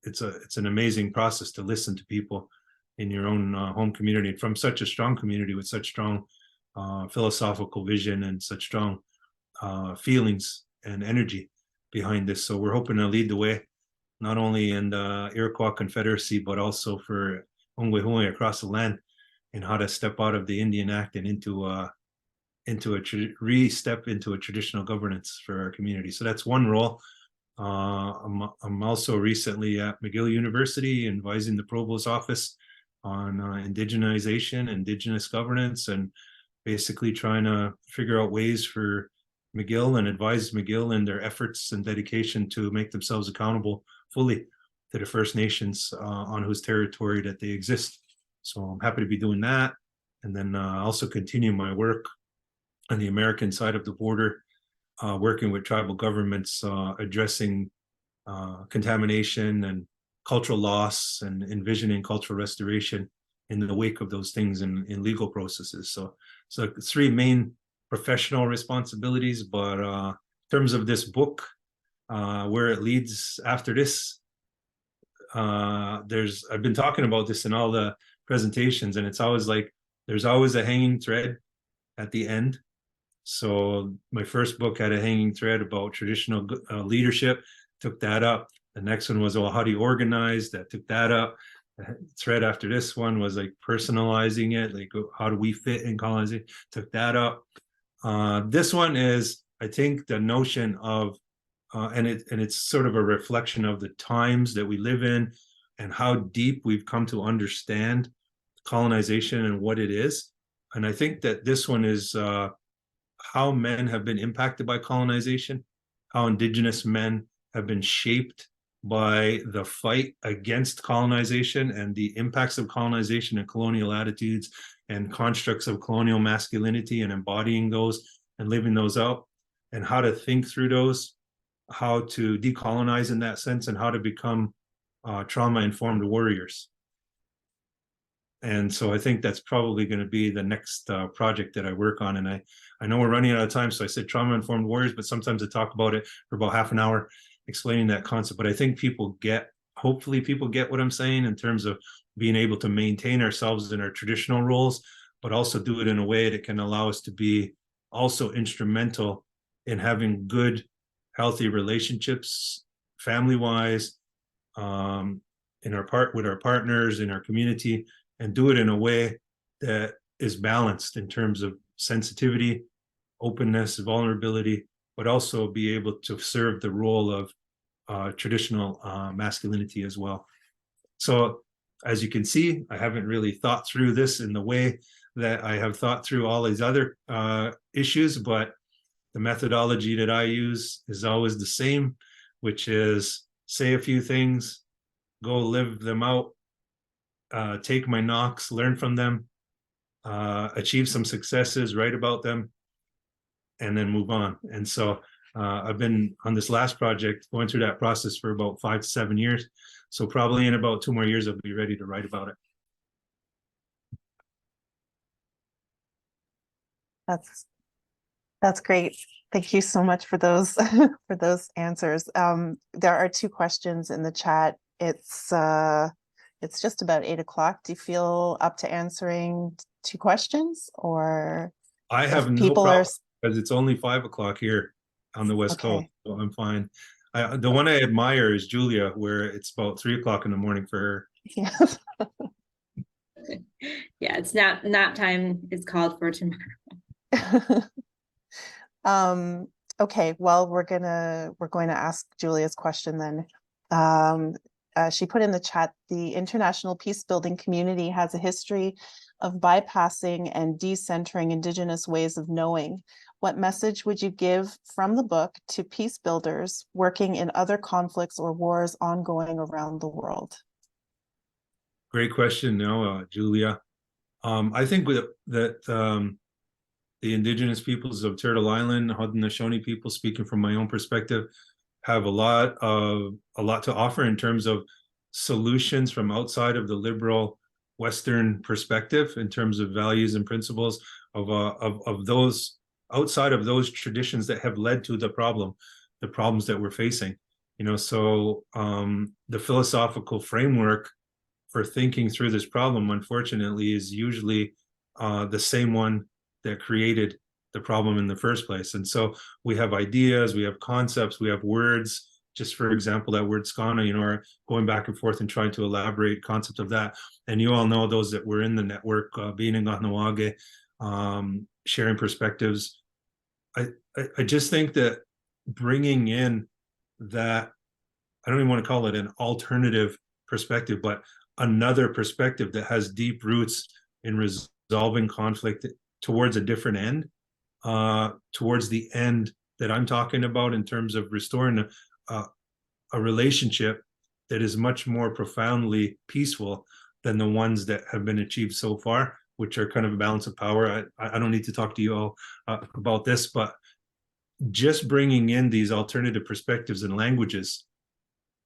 it's an amazing process to listen to people in your own home community, from such a strong community with such strong philosophical vision and such strong feelings and energy behind this. So we're hoping to lead the way, not only in the Iroquois Confederacy, but also for Ongwe across the land, in how to step out of the Indian Act and into a re-step into a traditional governance for our community. So that's one role. I'm also recently at McGill University advising the Provost office on indigenization, indigenous governance, and basically trying to figure out ways for McGill and advise McGill in their efforts and dedication to make themselves accountable fully to the First Nations on whose territory that they exist. So I'm happy to be doing that. And then also continue my work on the American side of the border, working with tribal governments, addressing contamination and cultural loss, and envisioning cultural restoration in the wake of those things in legal processes. So three main professional responsibilities. But in terms of this book, where it leads after this, I've been talking about this in all the presentations, and it's always like there's always a hanging thread at the end. So my first book had a hanging thread about traditional leadership, took that up. The next one was, well, how do you organize? That took that up. The thread after this one was like personalizing it, like how do we fit in colonization? Took that up. This one is, I think, the notion of, and it's sort of a reflection of the times that we live in and how deep we've come to understand colonization and what it is. And I think that this one is how men have been impacted by colonization, how Indigenous men have been shaped by the fight against colonization and the impacts of colonization and colonial attitudes and constructs of colonial masculinity, and embodying those and living those out, and how to think through those, how to decolonize in that sense, and how to become trauma-informed warriors. And so I think that's probably going to be the next project that I work on. And I know we're running out of time, so I said trauma-informed warriors, but sometimes I talk about it for about half an hour explaining that concept. But I think hopefully people get what I'm saying in terms of being able to maintain ourselves in our traditional roles, but also do it in a way that can allow us to be also instrumental in having good, healthy relationships, family-wise, with our partners, in our community, and do it in a way that is balanced in terms of sensitivity, openness, vulnerability, but also be able to serve the role of traditional masculinity as well. So as you can see, I haven't really thought through this in the way that I have thought through all these other issues, but the methodology that I use is always the same, which is say a few things, go live them out, take my knocks, learn from them, achieve some successes, write about them, and then move on. And so I've been on this last project going through that process for about 5 to 7 years. So probably in about 2 more years, I'll be ready to write about it. That's great. Thank you so much for those for those answers. There are 2 questions in the chat. It's just about 8 o'clock. Do you feel up to answering 2 questions, or I have no people problem are because it's only 5 o'clock here on the West Coast, okay? so I'm fine. The one I admire is Julia, where it's about 3 o'clock in the morning for her. Yes. Yeah, it's nap time is called for tomorrow. Okay, well, we're going to ask Julia's question then. She put in the chat, the international peace building community has a history of bypassing and decentering Indigenous ways of knowing. What message would you give from the book to peace builders working in other conflicts or wars ongoing around the world? Great question, Julia. I think that the Indigenous peoples of Turtle Island, Haudenosaunee people, speaking from my own perspective, have a lot to offer in terms of solutions from outside of the liberal Western perspective, in terms of values and principles of those outside of those traditions that have led to the problems that we're facing. So the philosophical framework for thinking through this problem, unfortunately, is usually the same one that created the problem in the first place. And so we have ideas, we have concepts, we have words. Just for example, that word skana, are going back and forth and trying to elaborate concept of that. And you all know, those that were in the network, being in Kahnawà, sharing perspectives. I just think that bringing in that, I don't even want to call it an alternative perspective, but another perspective that has deep roots in resolving conflict towards a different end, towards the end that I'm talking about, in terms of restoring a relationship that is much more profoundly peaceful than the ones that have been achieved so far, which are kind of a balance of power. I don't need to talk to you all about this, but just bringing in these alternative perspectives and languages,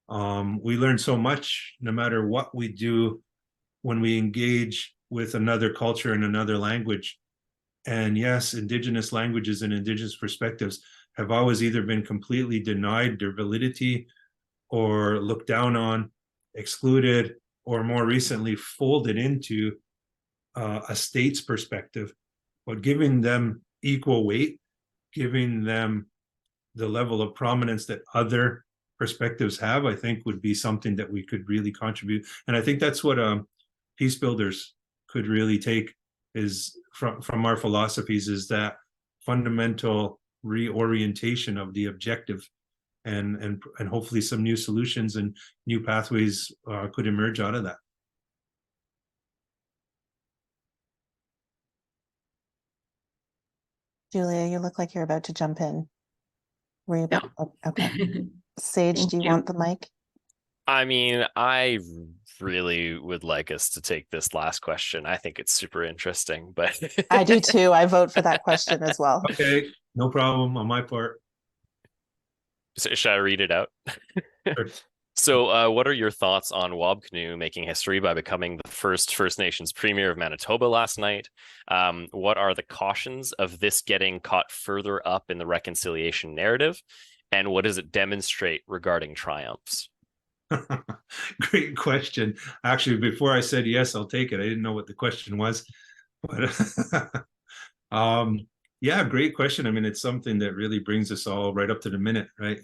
we learn so much no matter what we do when we engage with another culture and another language. And yes, Indigenous languages and Indigenous perspectives have always either been completely denied their validity, or looked down on, excluded, or more recently folded into a state's perspective. But giving them equal weight, giving them the level of prominence that other perspectives have, I think would be something that we could really contribute. And I think that's what peace builders could really take is from our philosophies, is that fundamental reorientation of the objective, and hopefully some new solutions and new pathways could emerge out of that. Julia, you look like you're about to jump in. Were you about? No. Oh, okay. Sage, Thank do you you. want the mic? I mean, I really would like us to take this last question. I think it's super interesting, but I do too. I vote for that question as well. Okay, no problem on my part. So should I read it out? Sure. So what are your thoughts on Wabkanu making history by becoming the first First Nations Premier of Manitoba last night? What are the cautions of this getting caught further up in the reconciliation narrative? And what does it demonstrate regarding triumphs? Great question. Actually, before I said yes, I'll take it. I didn't know what the question was, but yeah, great question. I mean, it's something that really brings us all right up to the minute, right?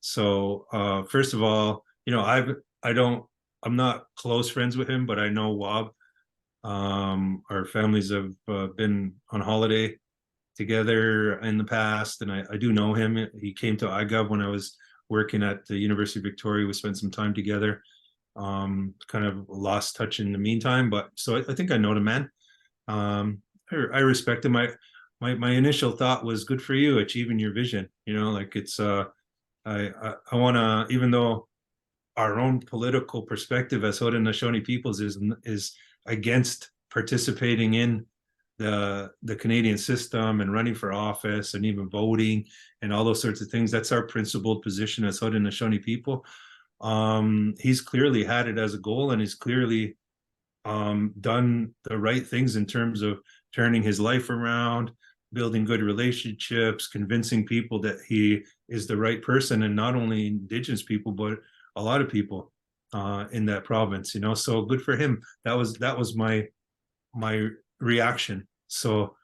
So first of all, I'm not close friends with him, but I know Wab. Our families have been on holiday together in the past, and I do know him. He came to IGov when I was working at the University of Victoria. We spent some time together. Kind of lost touch in the meantime, but so I think I know the man. I respect him. My initial thought was, good for you achieving your vision. You know, like it's I want to, even though our own political perspective as Haudenosaunee peoples is against participating in the Canadian system and running for office and even voting and all those sorts of things. That's our principled position as Haudenosaunee people. He's clearly had it as a goal, and he's clearly done the right things in terms of turning his life around, building good relationships, convincing people that he is the right person, and not only Indigenous people, but a lot of people in that province, you know. So good for him. That was my reaction. So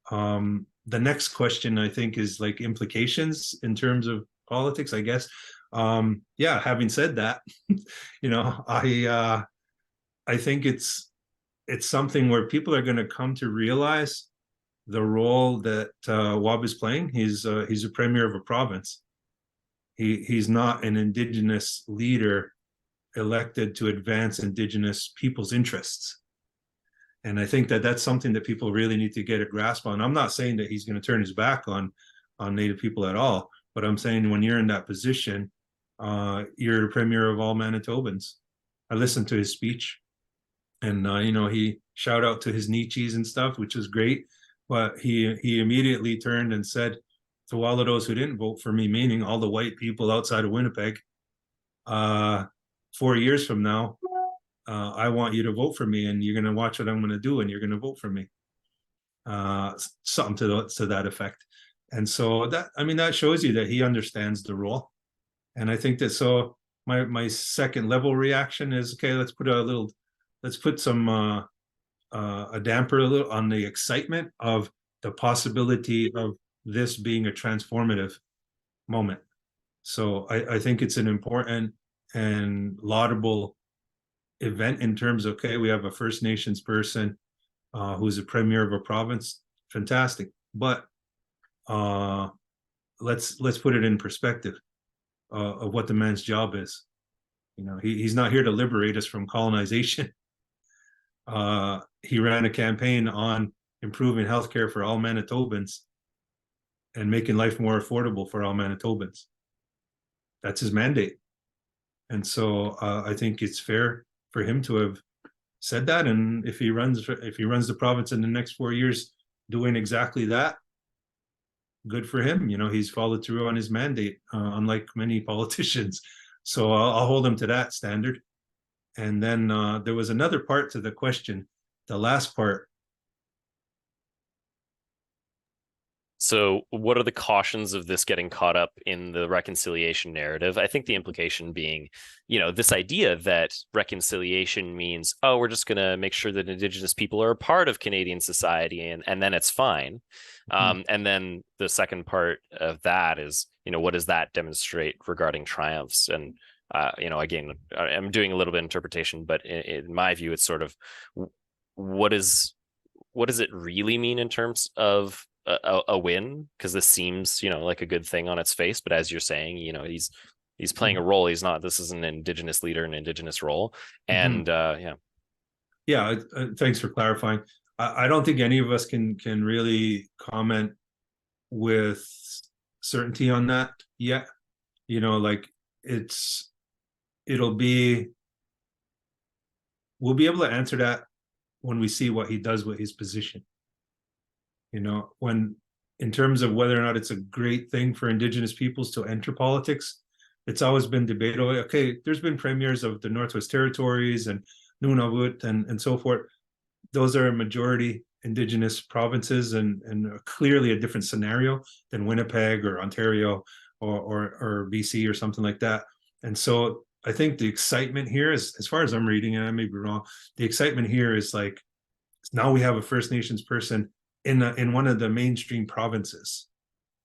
the next question, I think, is like implications in terms of politics, I guess. Yeah, having said that, you know, I think it's something where people are going to come to realize the role that Wab is playing. He's a premier of a province. He's not an Indigenous leader elected to advance Indigenous people's interests. And I think that that's something that people really need to get a grasp on. I'm not saying that he's going to turn his back on Native people at all, but I'm saying when you're in that position, you're premier of all Manitobans. I listened to his speech, and you know, he shout out to his Nietzsche's and stuff, which is great. But he immediately turned and said to all of those who didn't vote for me, meaning all the white people outside of Winnipeg, 4 years from now, I want you to vote for me, and you're going to watch what I'm going to do, and you're going to vote for me. Something to that effect. And so that, I mean, that shows you that he understands the role. And I think that, so my second level reaction is, okay, let's put some a damper a little on the excitement of the possibility of this being a transformative moment. So I think it's an important and laudable event in terms of, okay, we have a First Nations person who's a premier of a province. Fantastic. But let's put it in perspective of what the man's job is. You know, he's not here to liberate us from colonization. He ran a campaign on improving healthcare for all Manitobans and making life more affordable for all Manitobans. That's his mandate. And so I think it's fair for him to have said that. And if he runs the province in the next 4 years doing exactly that, good for him. You know, he's followed through on his mandate, unlike many politicians. So I'll hold him to that standard. And then there was another part to the question, the last part. So what are the cautions of this getting caught up in the reconciliation narrative? I think the implication being, you know, this idea that reconciliation means, oh, we're just going to make sure that Indigenous people are a part of Canadian society, and then it's fine. And then the second part of that is, you know, what does that demonstrate regarding triumphs? And, you know, again, I'm doing a little bit of interpretation, but in my view, it's sort of, what does it really mean in terms of a win? Because this seems, you know, like a good thing on its face, but as you're saying, you know, he's playing a role. This is an Indigenous leader, an Indigenous role. And yeah, thanks for clarifying. I don't think any of us can really comment with certainty on that yet. You know, like we'll be able to answer that when we see what he does with his position. You know, when, in terms of whether or not it's a great thing for Indigenous peoples to enter politics, it's always been debated. Okay, there's been premiers of the Northwest Territories and Nunavut and so forth. Those are majority Indigenous provinces and clearly a different scenario than Winnipeg or Ontario or BC or something like that. And so I think the excitement here is, as far as I'm reading, and I may be wrong, the excitement here is like, now we have a First Nations person in one of the mainstream provinces,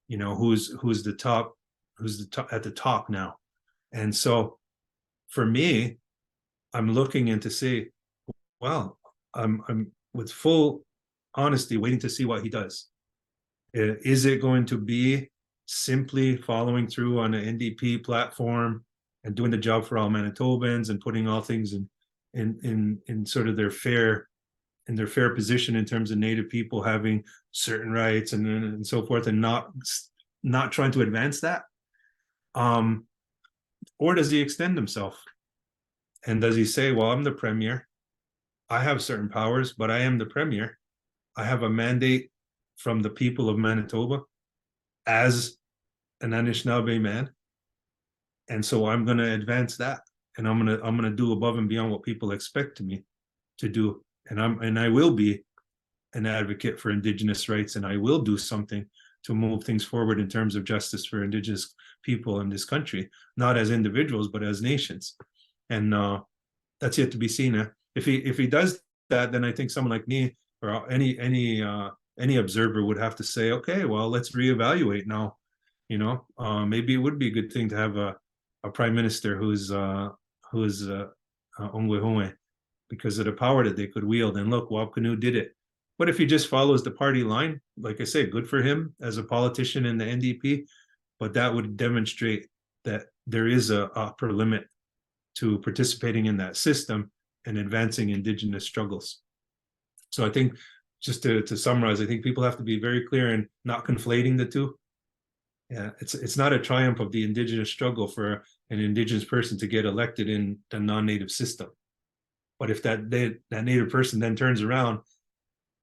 you know, who's at the top now. And so for me, I'm looking in to see, well, I'm with full honesty waiting to see what he does. Is it going to be simply following through on an NDP platform and doing the job for all Manitobans and putting all things in sort of their fair position in terms of Native people having certain rights and so forth, and not trying to advance that? Or does he extend himself? And does he say, well, I'm the premier, I have certain powers, but I am the premier. I have a mandate from the people of Manitoba as an Anishinaabe man, and so I'm going to advance that, and I'm going to do above and beyond what people expect me to do, and I will be an advocate for Indigenous rights, and I will do something to move things forward in terms of justice for Indigenous people in this country, not as individuals but as nations. And that's yet to be seen. If he does that, then I think someone like me or any observer would have to say, okay, well, let's reevaluate now. You know, maybe it would be a good thing to have a prime minister who's Ongwehongwe, because of the power that they could wield. And look, Wapkanu did it. But if he just follows the party line, like I say, good for him as a politician in the NDP, but that would demonstrate that there is a upper limit to participating in that system and advancing Indigenous struggles. So I think, just to summarize, I think people have to be very clear in not conflating the two. Yeah, it's not a triumph of the Indigenous struggle for an Indigenous person to get elected in the non-Native system. But if that Native person then turns around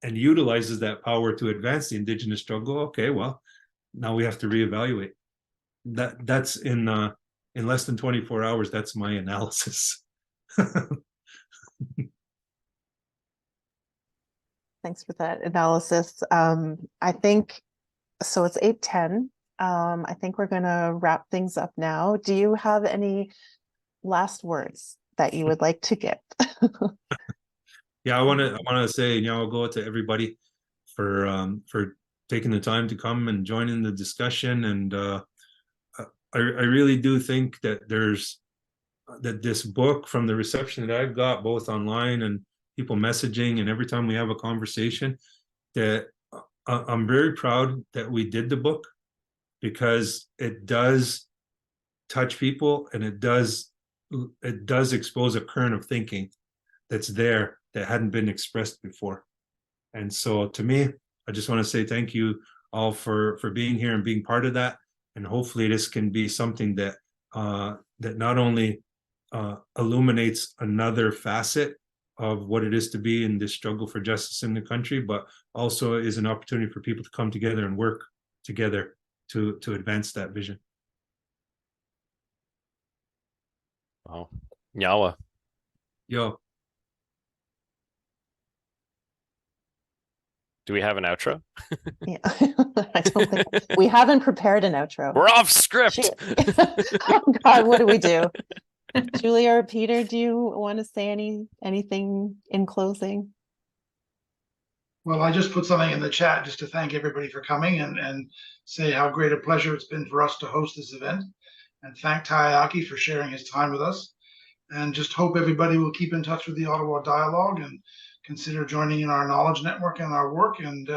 and utilizes that power to advance the Indigenous struggle, okay, well, now we have to reevaluate. That's in less than 24 hours. That's my analysis. Thanks for that analysis. I think, so it's 8:10. I think we're going to wrap things up now. Do you have any last words that you would like to give? Yeah, I want to say, I'll go to everybody for taking the time to come and join in the discussion. And I really do think that this book, from the reception that I've got both online and people messaging and every time we have a conversation, that I'm very proud that we did the book, because it does touch people, and it does expose a current of thinking that's there that hadn't been expressed before. And so to me, I just want to say thank you all for being here and being part of that. And hopefully this can be something that that not only illuminates another facet of what it is to be in this struggle for justice in the country, but also is an opportunity for people to come together and work together to advance that vision. Wow. Nyawa. Yo. Do we have an outro? Yeah. I don't think we haven't prepared an outro. We're off script. Oh God, what do we do? Julia or Peter, do you want to say anything in closing? Well, I just put something in the chat just to thank everybody for coming and say how great a pleasure it's been for us to host this event, and thank Taiaiake for sharing his time with us, and just hope everybody will keep in touch with the Ottawa Dialogue and consider joining in our knowledge network and our work, and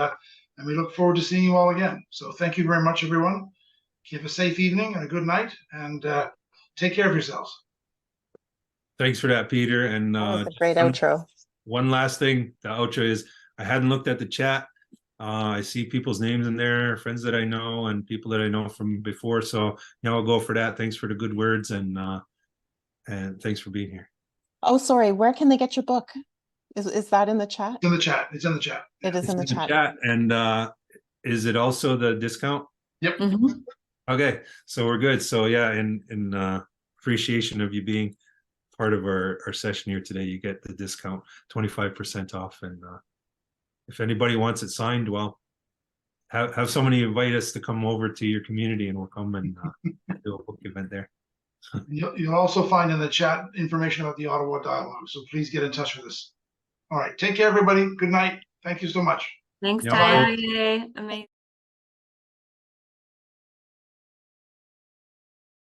we look forward to seeing you all again. So thank you very much, everyone. Have a safe evening and a good night, and take care of yourselves. Thanks for that, Peter. And That was a great outro. One last thing, the outro is, I hadn't looked at the chat. I see people's names in there, friends that I know and people that I know from before. So I'll go for that. Thanks for the good words, and thanks for being here. Oh, sorry. Where can they get your book? Is that in the chat? It's in the chat. It's in the chat. It is It's in the chat. And is it also the discount? Yep. Mhm. Okay, so we're good. So yeah, in appreciation of you being part of our session here today, you get the discount, 25% off. And if anybody wants it signed, well, have somebody invite us to come over to your community, and we'll come and do a book event there. You'll also find in the chat information about the Ottawa Dialogue, so please get in touch with us. All right, take care, everybody. Good night. Thank you so much. Thanks, Yeah. Taiaiake. Amazing.